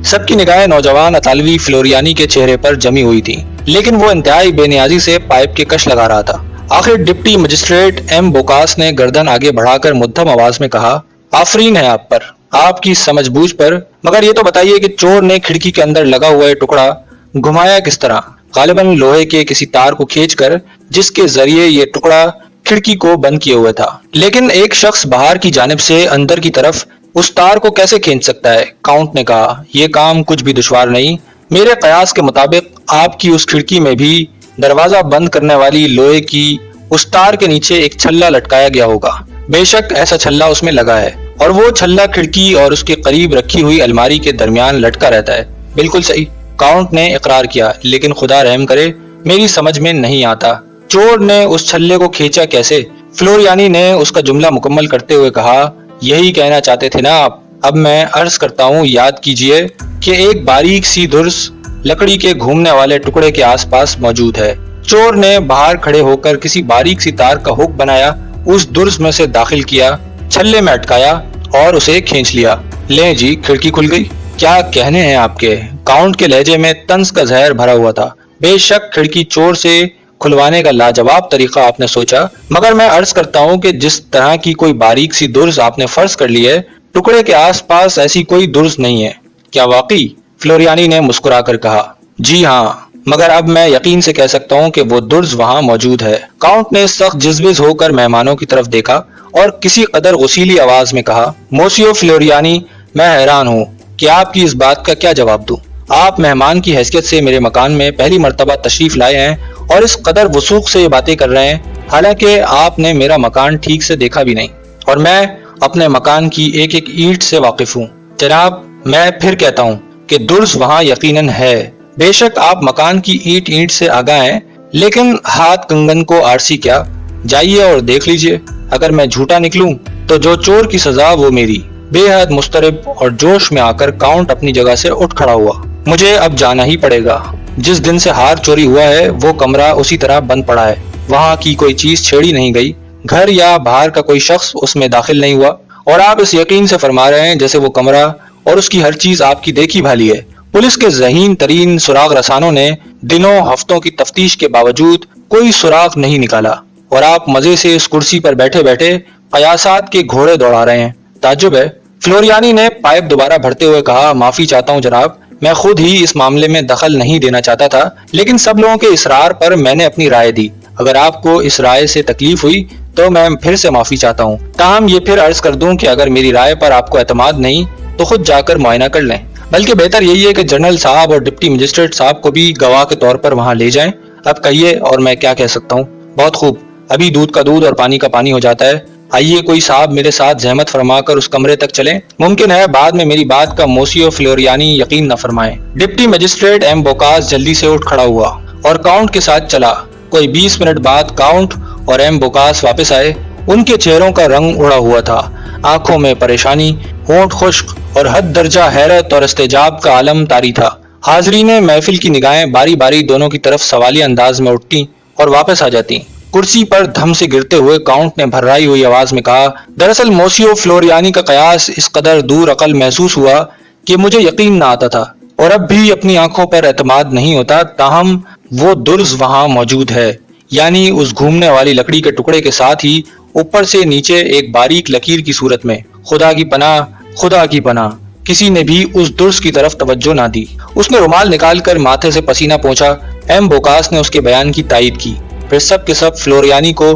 Speaker 1: سب کی نگاہیں نوجوان اطالوی فلوریانی کے چہرے پر جمی ہوئی تھی، لیکن وہ انتہائی بے نیازی سے پائپ کے کش لگا رہا تھا۔ آخر ڈپٹی مجسٹریٹ ایم بوکاس نے گردن آگے بڑھا کر مدھم آواز میں کہا، آفرین ہے آپ پر، آپ کی سمجھ بوجھ پر، مگر یہ تو بتائیے کہ چور نے کھڑکی کے اندر لگا ہوا یہ ٹکڑا گھمایا کس طرح؟ غالباً لوہے کے کسی تار کو کھینچ کر، جس کے ذریعے یہ ٹکڑا کھڑکی کو بند کیے ہوئے تھا۔ لیکن ایک شخص باہر کی جانب سے اندر کی طرف اس تار کو کیسے کھینچ سکتا ہے؟ کاؤنٹ نے کہا، یہ کام کچھ بھی دشوار نہیں۔ میرے قیاس کے مطابق آپ کی اس کھڑکی میں بھی دروازہ بند کرنے والی لوہے کی اس تار کے نیچے ایک چھلا لٹکایا گیا ہوگا۔ بے شک ایسا چھلا اس میں لگا ہے، اور وہ چھلا کھڑکی اور اس کے قریب رکھی ہوئی الماری کے درمیان لٹکا رہتا ہے۔ بالکل صحیح، کاؤنٹ نے اقرار کیا، لیکن خدا رحم کرے میری سمجھ میں نہیں آتا، چور نے اس چھلے کو کھینچا کیسے؟ فلوریانی نے اس کا جملہ مکمل کرتے ہوئے کہا، یہی کہنا چاہتے تھے نا آپ؟ اب میں عرض کرتا ہوں، یاد کیجئے کہ ایک باریک سی درس لکڑی کے گھومنے والے ٹکڑے کے آس پاس موجود ہے۔ چور نے باہر کھڑے ہو کر کسی باریک سی تار کا ہک بنایا، اس درس میں سے داخل کیا، چھلے میں اٹکایا اور اسے کھینچ لیا۔ لیں جی، کھڑکی کھل گئی۔ کیا کہنے ہیں آپ کے؟ کاؤنٹ کے لہجے میں طنز کا زہر بھرا ہوا تھا۔ بے شک کھڑکی چور سے کھلوانے کا لاجواب طریقہ آپ نے سوچا، مگر میں عرض کرتا ہوں کہ جس طرح کی کوئی باریک سی درز آپ نے فرض کر لی ہے، ٹکڑے کے آس پاس ایسی کوئی درز نہیں ہے۔ کیا واقعی؟ فلوریانی نے مسکرا کر کہا، جی ہاں، مگر اب میں یقین سے کہہ سکتا ہوں کہ وہ درز وہاں موجود ہے۔ کاؤنٹ نے سخت جذبیز ہو کر مہمانوں کی طرف دیکھا اور کسی قدر غصیلی آواز میں کہا، موسیو فلوریانی، میں حیران ہوں کہ آپ کی اس بات کا کیا جواب دوں۔ آپ مہمان کی حیثیت سے میرے مکان میں پہلی مرتبہ تشریف لائے ہیں اور اس قدر وثوق سے یہ باتیں کر رہے ہیں، حالانکہ آپ نے میرا مکان ٹھیک سے دیکھا بھی نہیں، اور میں اپنے مکان کی ایک ایک اینٹ سے واقف ہوں۔ جناب، میں پھر کہتا ہوں کہ درز وہاں یقیناً ہے۔ بے شک آپ مکان کی اینٹ سے آگاہ ہیں، لیکن ہاتھ کنگن کو آرسی کیا؟ جائیے اور دیکھ لیجئے۔ اگر میں جھوٹا نکلوں تو جو چور کی سزا وہ میری۔ بے حد مضطرب اور جوش میں آ کر کاؤنٹ اپنی جگہ سے اٹھ کھڑا ہوا۔ مجھے اب جانا ہی پڑے گا۔ جس دن سے ہار چوری ہوا ہے وہ کمرہ اسی طرح بند پڑا ہے، وہاں کی کوئی چیز چھیڑی نہیں گئی، گھر یا باہر کا کوئی شخص اس میں داخل نہیں ہوا، اور آپ اس یقین سے فرما رہے ہیں جیسے وہ کمرہ اور اس کی ہر چیز آپ کی دیکھی بھالی ہے۔ پولیس کے ذہین ترین سراغ رسانوں نے دنوں ہفتوں کی تفتیش کے باوجود کوئی سراغ نہیں نکالا، اور آپ مزے سے اس کرسی پر بیٹھے بیٹھے قیاسات کے گھوڑے دوڑا رہے ہیں۔ تعجب ہے۔ فلوریانی نے پائپ دوبارہ بھرتے ہوئے کہا، معافی چاہتا ہوں جناب، میں خود ہی اس معاملے میں دخل نہیں دینا چاہتا تھا، لیکن سب لوگوں کے اصرار پر میں نے اپنی رائے دی۔ اگر آپ کو اس رائے سے تکلیف ہوئی تو میں پھر سے معافی چاہتا ہوں۔ تاہم یہ پھر عرض کر دوں کہ اگر میری رائے پر آپ کو اعتماد نہیں تو خود جا کر معائنہ کر لیں، بلکہ بہتر یہی ہے کہ جنرل صاحب اور ڈپٹی مجسٹریٹ صاحب کو بھی گواہ کے طور پر وہاں لے جائیں۔ اب کہیے اور میں کیا کہہ سکتا ہوں؟ بہت خوب، ابھی دودھ کا دودھ اور پانی کا پانی ہو جاتا ہے۔ آئیے کوئی صاحب میرے ساتھ زحمت فرما کر اس کمرے تک چلیں، ممکن ہے بعد میں میری بات کا موسیو فلوریانی یقین نہ فرمائیں۔ ڈپٹی مجسٹریٹ ایم بوکاس جلدی سے اٹھ کھڑا ہوا اور کاؤنٹ کے ساتھ چلا۔ کوئی 20 منٹ بعد کاؤنٹ اور ایم بوکاس واپس آئے۔ ان کے چہروں کا رنگ اڑا ہوا تھا، آنکھوں میں پریشانی، ہونٹ خشک اور حد درجہ حیرت اور استعجاب کا عالم طاری تھا۔ حاضرین محفل کی نگاہیں باری باری دونوں کی طرف سوالیہ انداز میں اٹھتی اور واپس آ جاتی۔ کرسی پر دھم سے گرتے ہوئے کاؤنٹ نے بھررائی ہوئی آواز میں کہا، دراصل موسیو فلوریانی کا قیاس اس قدر دور عقل محسوس ہوا کہ مجھے یقین نہ آتا تھا، اور اب بھی اپنی آنکھوں پر اعتماد نہیں ہوتا، تاہم وہ درز وہاں موجود ہے، یعنی اس گھومنے والی لکڑی کے ٹکڑے کے ساتھ ہی اوپر سے نیچے ایک باریک لکیر کی صورت میں۔ خدا کی پناہ، خدا کی پناہ! کسی نے بھی اس درز کی طرف توجہ نہ دی۔ اس نے رومال نکال کر ماتھے سے پسینہ پونچھا۔ ایم بوکاس نے اس کے بیان کی تائید کی۔ پھر سب کے سب فلوریانی کو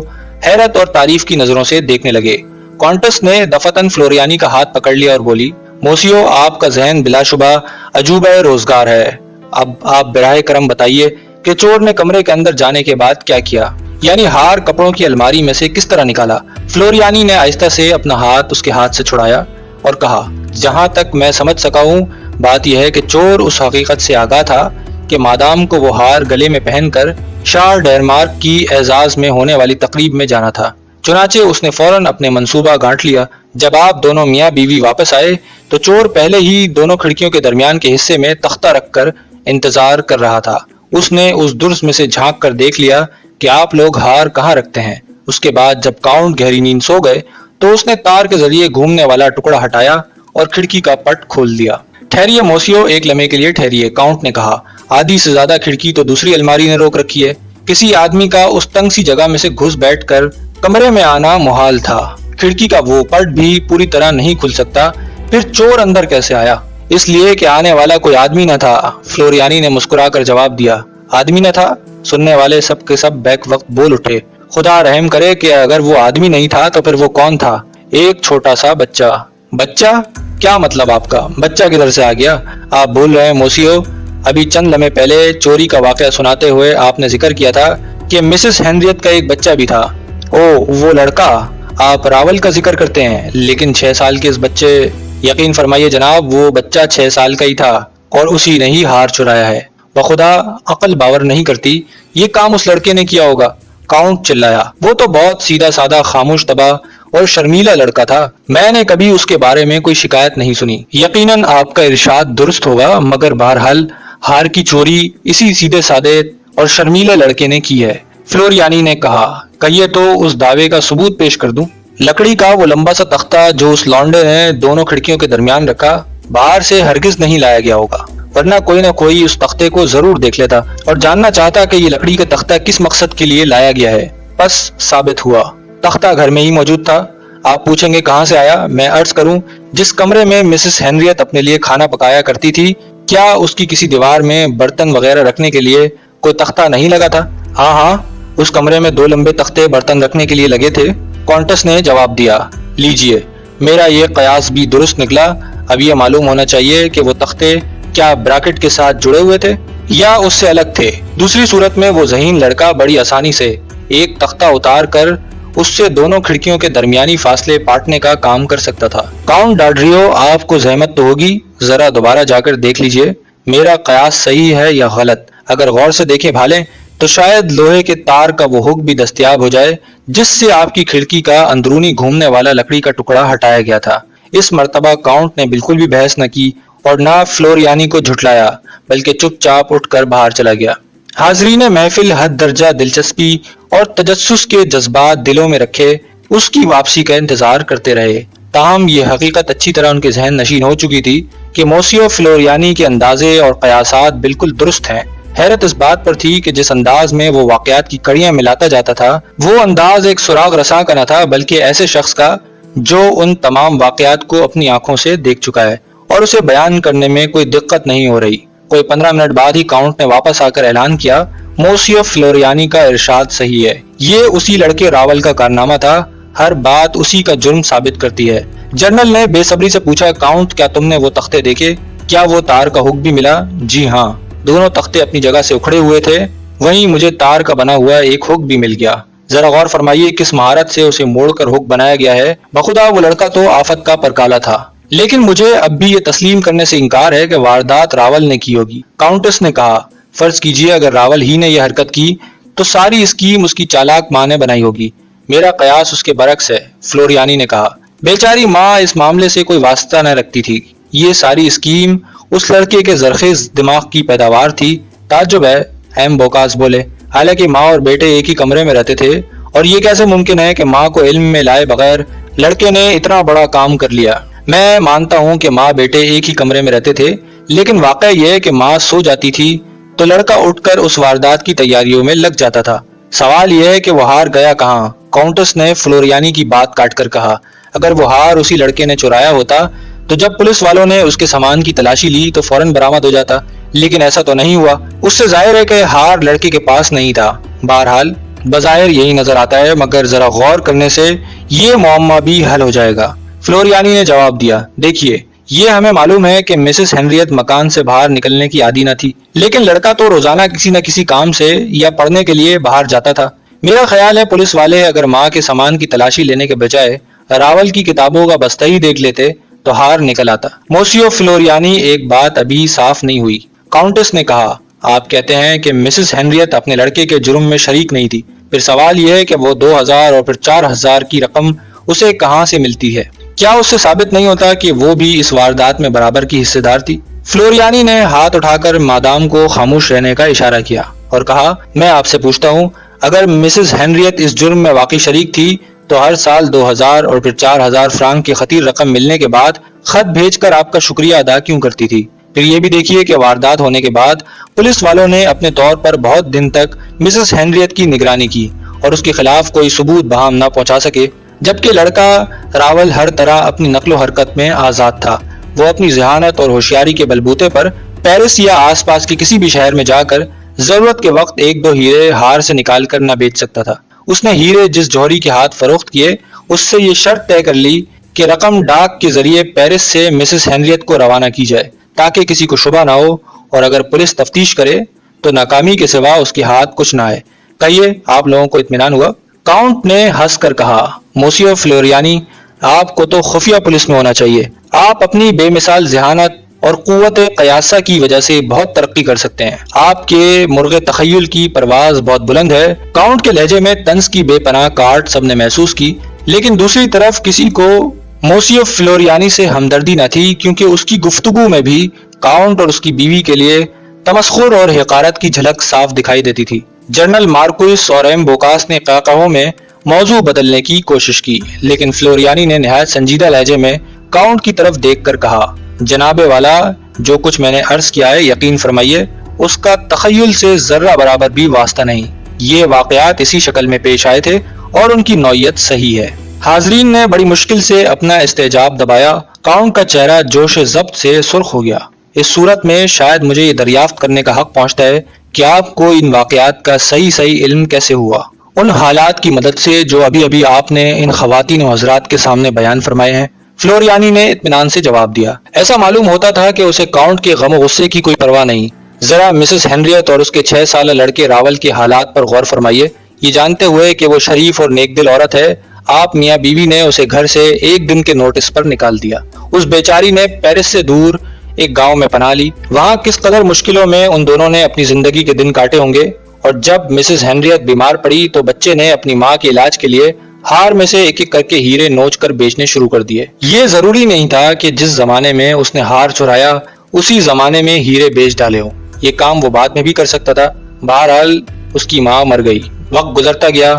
Speaker 1: حیرت اور تعریف کی نظروں سے دیکھنے لگے۔ کانٹس نے دفتن فلوریانی کا ہاتھ پکڑ لیا اور بولی، موسیو، آپ کا ذہن بلا شبہ عجوبہ روزگار ہے۔ اب آپ براہ کرم بتائیے کہ چور نے کمرے کے اندر جانے کے بعد کیا کیا، یعنی ہار کپڑوں کی الماری میں سے کس طرح نکالا؟ فلوریانی نے آہستہ سے اپنا ہاتھ اس کے ہاتھ سے چھڑایا اور کہا، جہاں تک میں سمجھ سکا ہوں بات یہ ہے کہ چور اس حقیقت سے آگاہ تھا کہ مادام کو وہ ہار گلے میں پہن کر شار ڈینمارک کی اعزاز میں ہونے والی تقریب میں جانا تھا، چنانچہ اس نے فوراً اپنے منصوبہ گانٹ لیا۔ جب آپ دونوں میاں بیوی واپس آئے تو چور پہلے ہی دونوں کھڑکیوں کے درمیان کے حصے میں تختہ رکھ کر انتظار کر رہا تھا۔ اس نے اس درس میں سے جھانک کر دیکھ لیا کہ آپ لوگ ہار کہاں رکھتے ہیں۔ اس کے بعد جب کاؤنٹ گہری نیند سو گئے تو اس نے تار کے ذریعے گھومنے والا ٹکڑا ہٹایا اور کھڑکی کا پٹ کھول دیا۔ ٹھہریے موسیو، ایک لمحے کے لیے ٹھہریے، کاؤنٹ نے کہا۔ آدھی سے زیادہ کھڑکی تو دوسری الماری نے روک رکھی ہے۔ کسی آدمی کا اس تنگ سی جگہ میں سے گھس بیٹھ کر کمرے میں آنا محال تھا۔ کھڑکی کا وہ پٹ بھی پوری طرح نہیں کھل سکتا، پھر چور اندر کیسے آیا؟ اس لیے کہ آنے والا کوئی آدمی نہ تھا، فلوریانی نے مسکرا کر جواب دیا۔ آدمی نہ تھا؟ سننے والے سب کے سب بیک وقت بول اٹھے۔ خدا رحم کرے کہ اگر وہ آدمی نہیں تھا تو پھر وہ کون تھا؟ ایک چھوٹا سا بچہ۔ بچہ؟ کیا مطلب آپ کا؟ بچہ کدھر سے آ گیا؟ آپ بول رہے ہیں موسیو، ابھی چند لمحے پہلے چوری کا واقعہ سناتے ہوئے آپ نے ذکر کیا تھا کہ مسز ہینریت کا ایک بچہ بھی تھا۔ او وہ لڑکا، آپ راول کا ذکر کرتے ہیں، لیکن 6 سال کے اس بچے… یقین فرمائیے جناب، وہ بچہ 6 سال کا ہی تھا اور اسی نے ہی ہار چرایا ہے۔ بخدا عقل باور نہیں کرتی، یہ کام اس لڑکے نے کیا ہوگا۔ کاؤنٹ چلایا۔ وہ تو بہت سیدھا سادہ، خاموش طبع اور شرمیلا لڑکا تھا، میں نے کبھی اس کے بارے میں کوئی شکایت نہیں سنی۔ یقیناً آپ کا ارشاد درست ہوگا، مگر بہرحال ہار کی چوری اسی سیدھے سادے اور شرمیلے لڑکے نے کی ہے، فلوریانی نے کہا۔ کہیے تو اس دعوے کا ثبوت پیش کر دوں؟ لکڑی کا وہ لمبا سا تختہ جو اس لانڈے نے دونوں کھڑکیوں کے درمیان رکھا، باہر سے ہرگز نہیں لایا گیا ہوگا، ورنہ کوئی نہ کوئی اس تختے کو ضرور دیکھ لیتا اور جاننا چاہتا کہ یہ لکڑی کا تختہ کس مقصد کے لیے لایا گیا ہے۔ بس ثابت ہوا، تختہ گھر میں ہی موجود تھا۔ آپ پوچھیں گے کہاں سے آیا؟ میں عرض کروں، جس کمرے میں مسز ہینریت اپنے لیے کھانا پکایا کرتی تھی، کیا اس کی کسی دیوار میں برتن وغیرہ رکھنے کے لیے کوئی تختہ نہیں لگا تھا؟ ہاں، اس کمرے میں 2 لمبے تختے برتن رکھنے کے لیے لگے تھے، کونٹس نے جواب دیا۔ لیجئے، میرا یہ قیاس بھی درست نکلا۔ اب یہ معلوم ہونا چاہیے کہ وہ تختے کیا براکٹ کے ساتھ جڑے ہوئے تھے یا اس سے الگ تھے؟ دوسری صورت میں وہ ذہین لڑکا بڑی آسانی سے ایک تختہ اتار کر اس سے دونوں کھڑکیوں کے درمیانی فاصلے پاٹنے کا کام کر سکتا تھا۔ کاؤنٹ ڈاڈریو، آپ کو زحمت تو ہوگی، ذرا دوبارہ جا کر دیکھ لیجئے میرا قیاس صحیح ہے یا غلط۔ اگر غور سے دیکھے بھالیں تو شاید لوہے کے تار کا وہ ہک بھی دستیاب ہو جائے جس سے آپ کی کھڑکی کا اندرونی گھومنے والا لکڑی کا ٹکڑا ہٹایا گیا تھا۔ اس مرتبہ کاؤنٹ نے بالکل بھی بحث نہ کی اور نہ فلوریانی کو جھٹلایا، بلکہ چپ چاپ اٹھ کر باہر چلا گیا۔ حاضرین محفل حد درجہ دلچسپی اور تجسس کے جذبات دلوں میں رکھے اس کی واپسی کا انتظار کرتے رہے، تاہم یہ حقیقت اچھی طرح ان کے ذہن نشین ہو چکی تھی کہ موسیو فلوریانی کے اندازے اور قیاسات بالکل درست ہیں۔ حیرت اس بات پر تھی کہ جس انداز میں وہ واقعات کی کڑیاں ملاتا جاتا تھا، وہ انداز ایک سراغ رساں کا نہ تھا، بلکہ ایسے شخص کا جو ان تمام واقعات کو اپنی آنکھوں سے دیکھ چکا ہے اور اسے بیان کرنے میں کوئی دقت نہیں ہو رہی۔ کوئی 15 منٹ بعد ہی کاؤنٹ نے واپس آ کر اعلان کیا، موسیو فلوریانی کا ارشاد صحیح ہے، یہ اسی لڑکے راول کا کارنامہ تھا، ہر بات اسی کا جرم ثابت کرتی ہے۔ جنرل نے بے صبری سے پوچھا، کاؤنٹ کیا تم نے وہ تختے دیکھے؟ کیا وہ تار کا ہک بھی ملا؟ جی ہاں، دونوں تختے اپنی جگہ سے اکھڑے ہوئے تھے، وہیں مجھے تار کا بنا ہوا ایک ہک بھی مل گیا۔ ذرا غور فرمائیے کس مہارت سے اسے موڑ کر ہک بنایا گیا ہے۔ بخدا وہ لڑکا تو آفت کا پرکالا تھا، لیکن مجھے اب بھی یہ تسلیم کرنے سے انکار ہے کہ واردات راول نے کی ہوگی۔ کاؤنٹس نے کہا، فرض کیجئے اگر راول ہی نے یہ حرکت کی تو ساری اسکیم اس کی چالاک ماں نے بنائی ہوگی۔ میرا قیاس اس کے برعکس ہے، فلوریانی نے کہا۔ بیچاری ماں اس معاملے سے کوئی واسطہ نہ رکھتی تھی، یہ ساری اسکیم اس لڑکے کے زرخیز دماغ کی پیداوار تھی۔ تعجب ہے، ایم بوکاس بولے، حالانکہ ماں اور بیٹے ایک ہی کمرے میں رہتے تھے، اور یہ کیسے ممکن ہے کہ ماں کو علم میں لائے بغیر لڑکے نے اتنا بڑا کام کر لیا؟ میں مانتا ہوں کہ ماں بیٹے ایک ہی کمرے میں رہتے تھے، لیکن واقعہ یہ ہے کہ ماں سو جاتی تھی تو لڑکا اٹھ کر اس واردات کی تیاریوں میں لگ جاتا تھا۔ سوال یہ ہے کہ وہ ہار گیا کہاں؟ کاؤنٹس نے فلوریانی کی بات کاٹ کر کہا، اگر وہ ہار اسی لڑکے نے چرایا ہوتا تو جب پولیس والوں نے اس کے سامان کی تلاشی لی تو فوراً برآمد ہو جاتا، لیکن ایسا تو نہیں ہوا۔ اس سے ظاہر ہے کہ ہار لڑکے کے پاس نہیں تھا۔ بہرحال بظاہر یہی نظر آتا ہے، مگر ذرا غور کرنے سے یہ معمہ بھی حل ہو جائے گا۔ فلوریانی نے جواب دیا، دیکھیے، یہ ہمیں معلوم ہے کہ مسز ہینریت مکان سے باہر نکلنے کی عادی نہ تھی، لیکن لڑکا تو روزانہ کسی نہ کسی کام سے یا پڑھنے کے لیے باہر جاتا تھا۔ میرا خیال ہے پولیس والے اگر ماں کے سامان کی تلاشی لینے کے بجائے راول کی کتابوں کا بستہ ہی دیکھ لیتے تو ہار نکل آتا۔ موسیو فلوریانی، ایک بات ابھی صاف نہیں ہوئی۔ کاؤنٹس نے کہا، آپ کہتے ہیں کہ مسز ہینریت اپنے لڑکے کے جرم میں شریک نہیں تھی، پھر سوال یہ ہے کہ وہ 2000 اور پھر 4000 کی رقم اسے کہاں سے ملتی ہے؟ کیا اس سے ثابت نہیں ہوتا کہ وہ بھی اس واردات میں برابر کی حصے دار تھی؟ فلوریانی نے ہاتھ اٹھا کر مادام کو خاموش رہنے کا اشارہ کیا اور کہا، میں آپ سے پوچھتا ہوں، اگر مسز ہینریت اس جرم میں واقعی شریک تھی تو ہر سال 2000 اور پھر 4000 فرانک کی خطیر رقم ملنے کے بعد خط بھیج کر آپ کا شکریہ ادا کیوں کرتی تھی؟ پھر یہ بھی دیکھیے کہ واردات ہونے کے بعد پولیس والوں نے اپنے طور پر بہت دن تک مسز ہینریت کی نگرانی کی اور اس کے خلاف کوئی ثبوت بہام نہ پہنچا سکے، جبکہ لڑکا راول ہر طرح اپنی نقل و حرکت میں آزاد تھا۔ وہ اپنی ذہانت اور ہوشیاری کے بلبوتے پر پیرس یا آس پاس کے کسی بھی شہر میں جا کر ضرورت کے وقت ایک دو ہیرے ہار سے نکال کر نہ بیچ سکتا تھا۔ اس نے ہیرے جس جوہری کے ہاتھ فروخت کیے اس سے یہ شرط طے کر لی کہ رقم ڈاک کے ذریعے پیرس سے مسز ہینریت کو روانہ کی جائے تاکہ کسی کو شبہ نہ ہو، اور اگر پولیس تفتیش کرے تو ناکامی کے سوا اس کے ہاتھ کچھ نہ آئے۔ کہیے، آپ لوگوں کو اطمینان ہوا؟ کاؤنٹ نے ہنس کر کہا، موسیو فلوریانی، آپ کو تو خفیہ پولیس میں ہونا چاہیے۔ آپ اپنی بے مثال ذہانت اور قوت قیاسہ کی وجہ سے بہت ترقی کر سکتے ہیں۔ آپ کے مرغ تخیل کی پرواز بہت بلند ہے۔ کاؤنٹ کے لہجے میں طنز کی بے پناہ کاٹ سب نے محسوس کی، لیکن دوسری طرف کسی کو موسیو فلوریانی سے ہمدردی نہ تھی، کیونکہ اس کی گفتگو میں بھی کاؤنٹ اور اس کی بیوی کے لیے تمسخر اور حقارت کی جھلک صاف دکھائی دیتی تھی۔ جنرل مارکوس اور ایم بوکاس نے قہقہوں میں موضوع بدلنے کی کوشش کی، لیکن فلوریانی نے نہایت سنجیدہ لہجے میں کاؤنٹ کی طرف دیکھ کر کہا، جناب والا، جو کچھ میں نے عرض کیا ہے یقین فرمائیے اس کا تخیل سے ذرہ برابر بھی واسطہ نہیں۔ یہ واقعات اسی شکل میں پیش آئے تھے اور ان کی نوعیت صحیح ہے۔ حاضرین نے بڑی مشکل سے اپنا استعجاب دبایا۔ کاؤنٹ کا چہرہ جوش ضبط سے سرخ ہو گیا۔ اس صورت میں شاید مجھے یہ دریافت کرنے کا حق پہنچتا ہے کہ آپ کو ان واقعات کا صحیح علم کیسے ہوا، ان حالات کی مدد سے جو ابھی ابھی آپ نے ان خواتین و حضرات کے سامنے بیان فرمائے ہیں۔ فلوریانی نے اطمینان سے جواب دیا۔ ایسا معلوم ہوتا تھا کہ اسے کاؤنٹ کے غم و غصے کی کوئی پرواہ نہیں۔ ذرا مسز ہینریت اور اس کے 6 سالہ لڑکے راول کے حالات پر غور فرمائیے۔ یہ جانتے ہوئے کہ وہ شریف اور نیک دل عورت ہے، آپ میاں بیوی نے اسے گھر سے ایک دن کے نوٹس پر نکال دیا۔ اس بیچاری نے پیرس سے دور ایک گاؤں میں پناہ لی۔ وہاں کس قدر مشکلوں میں ان دونوں نے اپنی زندگی کے دن کاٹے ہوں گے، اور جب مسز ہینریت بیمار پڑی تو بچے نے اپنی ماں کے علاج کے لیے ہار میں سے ایک ایک کر کے ہیرے نوچ کر بیچنے شروع کر دیے۔ یہ ضروری نہیں تھا کہ جس زمانے میں اس نے ہار چرایا اسی زمانے میں ہیرے بیچ ڈالے ہوں۔ یہ کام وہ بعد میں بھی کر سکتا تھا۔ بہرحال اس کی ماں مر گئی، وقت گزرتا گیا،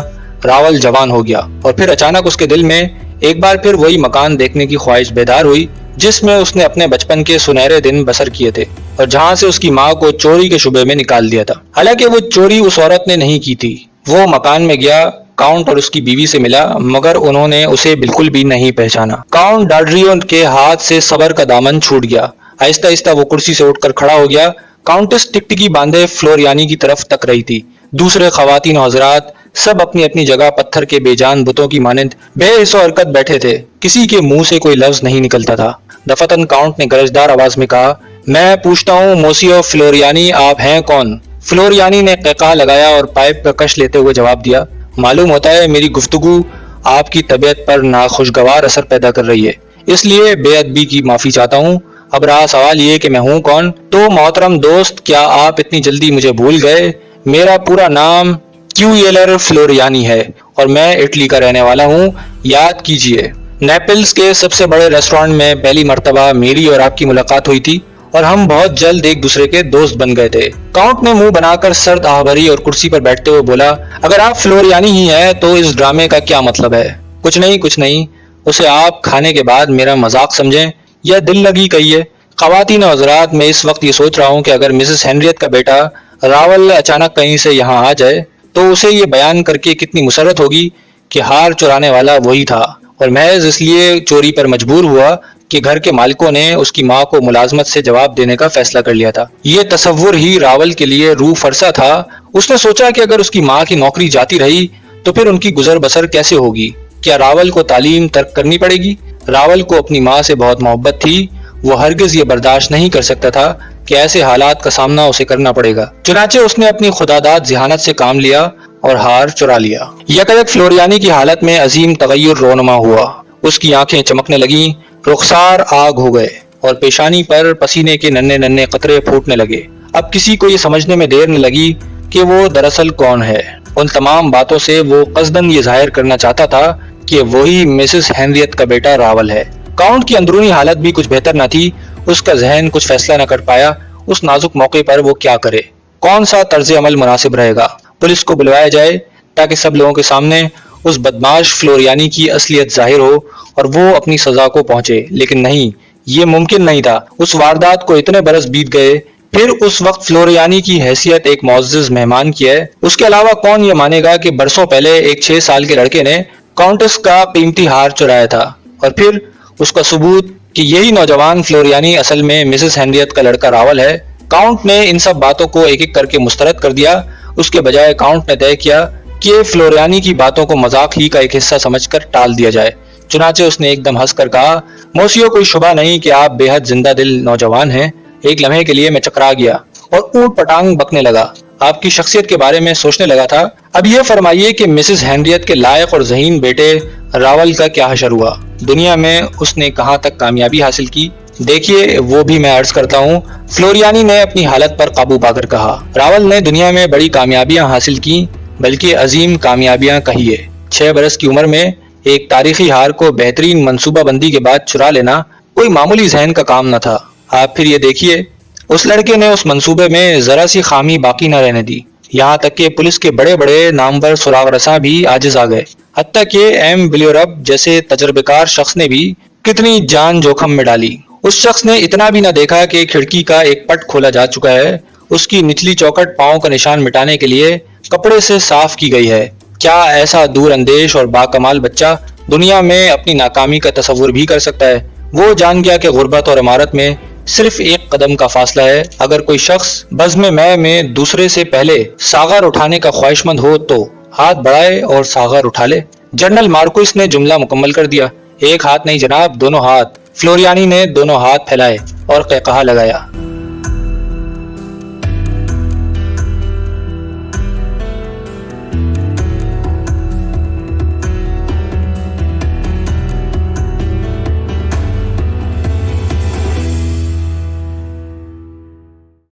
Speaker 1: راول جوان ہو گیا، اور پھر اچانک اس کے دل میں ایک بار پھر وہی مکان دیکھنے کی خواہش بیدار ہوئی جس میں اس نے اپنے بچپن کے سنہرے دن بسر کیے تھے، اور جہاں سے اس کی ماں کو چوری کے شبے میں نکال دیا تھا۔ حالانکہ وہ چوری اس عورت نے نہیں کی تھی۔ وہ مکان میں گیا، کاؤنٹ اور اس کی بیوی سے ملا، مگر انہوں نے اسے بالکل بھی نہیں پہچانا۔ کاؤنٹ ڈاڈریو کے ہاتھ سے صبر کا دامن چھوٹ گیا۔ آہستہ آہستہ وہ کرسی سے اٹھ کر کھڑا ہو گیا۔ کاؤنٹس ٹکٹکی باندھے فلوریانی کی طرف تک رہی تھی۔ دوسرے خواتین و حضرات سب اپنی اپنی جگہ پتھر کے بے جان بتوں کی مانند بے حس و حرکت بیٹھے تھے۔ کسی کے منہ سے کوئی لفظ نہیں نکلتا تھا۔ دفتن کاؤنٹ نے گرجدار آواز میں کہا، میں پوچھتا ہوں موسیو فلوریانی، آپ ہیں کون؟ فلوریانی نے قہقہہ لگایا اور پائپ کا کش لیتے ہوئے جواب دیا، معلوم ہوتا ہے میری گفتگو آپ کی طبیعت پر ناخوشگوار اثر پیدا کر رہی ہے، اس لیے بے ادبی کی معافی چاہتا ہوں۔ اب رہا سوال یہ کہ میں ہوں کون؟ تو محترم دوست، کیا آپ اتنی جلدی مجھے بھول گئے؟ میرا پورا نام کیویلر فلوریانی ہے اور میں اٹلی کا رہنے والا ہوں۔ یاد کیجئے، نیپلز کے سب سے بڑے ریسٹورانٹ میں پہلی مرتبہ میری اور آپ کی ملاقات ہوئی تھی اور ہم بہت جلد ایک دوسرے کے دوست بن گئے تھے۔ کاؤنٹ نے منہ بنا کر سرد آہ بھری اور کرسی پر بیٹھتے ہوئے بولا، اگر آپ فلوریانی ہی ہیں تو اس ڈرامے کا کیا مطلب ہے؟ کچھ نہیں، اسے آپ کھانے کے بعد میرا مذاق سمجھیں یا دل لگی کہیے۔ خواتین و حضرات، میں اس وقت یہ سوچ رہا ہوں کہ اگر مسز ہینریت کا بیٹا راول اچانک کہیں سے یہاں آ جائے تو اسے یہ بیان کر کے کتنی مسرت ہوگی کہ ہار چرانے والا وہی تھا اور محض اس لیے چوری پر مجبور ہوا کہ گھر کے مالکوں نے اس کی ماں کو ملازمت سے جواب دینے کا فیصلہ کر لیا تھا۔ یہ تصور ہی راول کے لیے روح فرسا تھا۔ اس نے سوچا کہ اگر اس کی ماں کی نوکری جاتی رہی تو پھر ان کی گزر بسر کیسے ہوگی؟ کیا راول کو تعلیم ترک کرنی پڑے گی؟ راول کو اپنی ماں سے بہت محبت تھی۔ وہ ہرگز یہ برداشت نہیں کر سکتا تھا کہ ایسے حالات کا سامنا اسے کرنا پڑے گا۔ چنانچہ اس نے اپنی خداداد ذہانت سے کام لیا اور ہار چرا لیا۔ یکایک فلوریانی کی حالت میں عظیم تغیر رونما ہوا۔ اس کی آنکھیں چمکنے لگیں، رخسار آگ ہو گئے اور پیشانی پر پسینے کے ننھے ننھے قطرے پھوٹنے لگے۔ اب کسی کو یہ سمجھنے میں دیر نہ لگی کہ وہ دراصل کون ہے۔ ان تمام باتوں سے وہ قصداً یہ ظاہر کرنا چاہتا تھا کہ وہی مسز ہینریت کا بیٹا راول ہے۔ کاؤنٹ کی اندرونی حالت بھی کچھ بہتر نہ تھی۔ اس کا ذہن کچھ فیصلہ نہ کر پایا اس نازک موقع پر وہ کیا کرے، کون سا طرز عمل مناسب رہے گا۔ پولیس کو بلوایا جائے تاکہ سب لوگوں کے سامنے اس بدمعاش فلوریانی کی اصلیت ظاہر ہو اور وہ اپنی سزا کو پہنچے، لیکن نہیں، یہ ممکن نہیں تھا۔ اس واردات کو اتنے برس بیت گئے، پھر اس وقت فلوریانی کی حیثیت ایک معزز مہمان کی ہے۔ اس کے علاوہ کون یہ مانے گا کہ برسوں پہلے ایک 6 سال کے لڑکے نے کاؤنٹس کا قیمتی ہار چرایا تھا، اور پھر اس کا ثبوت کہ یہی نوجوان فلوریانی اصل میں مسز ہینریٹ کا لڑکا راول ہے۔ کاؤنٹ نے ان سب باتوں کو ایک ایک کر کے مسترد کر دیا۔ اس کے بجائے کاؤنٹ نے طے کیا کہ فلوریانی کی باتوں کو مذاق ہی کا ایک حصہ سمجھ کر ٹال دیا جائے۔ چنانچہ اس نے ایک دم ہنس کر کہا، موسیو، کوئی شبہ نہیں کہ آپ بے حد زندہ دل نوجوان ہیں۔ ایک لمحے کے لیے میں چکرا گیا اور اونٹ پٹانگ بکنے لگا، آپ کی شخصیت کے بارے میں سوچنے لگا تھا۔ اب یہ فرمائیے کہ مسز ہینریٹ کے لائق اور ذہین بیٹے راول کا کیا حشر ہوا؟ دنیا میں اس نے کہاں تک کامیابی حاصل کی؟ دیکھیے، وہ بھی میں عرض کرتا ہوں، فلوریانی نے اپنی حالت پر قابو پا کر کہا۔ راول نے دنیا میں بڑی کامیابیاں حاصل کی، بلکہ عظیم کامیابیاں کہیے۔ 6 برس کی عمر میں ایک تاریخی ہار کو بہترین منصوبہ بندی کے بعد چرا لینا کوئی معمولی ذہن کا کام نہ تھا۔ آپ پھر یہ دیکھیے، اس لڑکے نے اس منصوبے میں ذرا سی خامی باقی نہ رہنے دی، یہاں تک کہ پولیس کے بڑے بڑے نامور سراغ رساں بھی عاجز آ گئے، حتیٰ کہ ایم بلیورب جیسے تجربہ کار شخص نے بھی کتنی جان جوخم میں ڈالی۔ اس شخص نے اتنا بھی نہ دیکھا کہ کھڑکی کا ایک پٹ کھولا جا چکا ہے، اس کی نچلی چوکھٹ پاؤں کا نشان مٹانے کے لیے کپڑے سے صاف کی گئی ہے۔ کیا ایسا دور اندیش اور باکمال بچہ دنیا میں اپنی ناکامی کا تصور بھی کر سکتا ہے؟ وہ جان گیا کہ غربت اور عمارت میں صرف ایک قدم کا فاصلہ ہے۔ اگر کوئی شخص بزم میں دوسرے سے پہلے ساغر اٹھانے کا خواہش مند ہو تو ہاتھ بڑھائے اور ساغر اٹھا لے۔ جنرل مارکوس نے جملہ مکمل کر دیا۔ ایک ہاتھ نہیں جناب، دونوں ہاتھ۔ فلوریانی نے دونوں ہاتھ پھیلائے اور قہقہا لگایا۔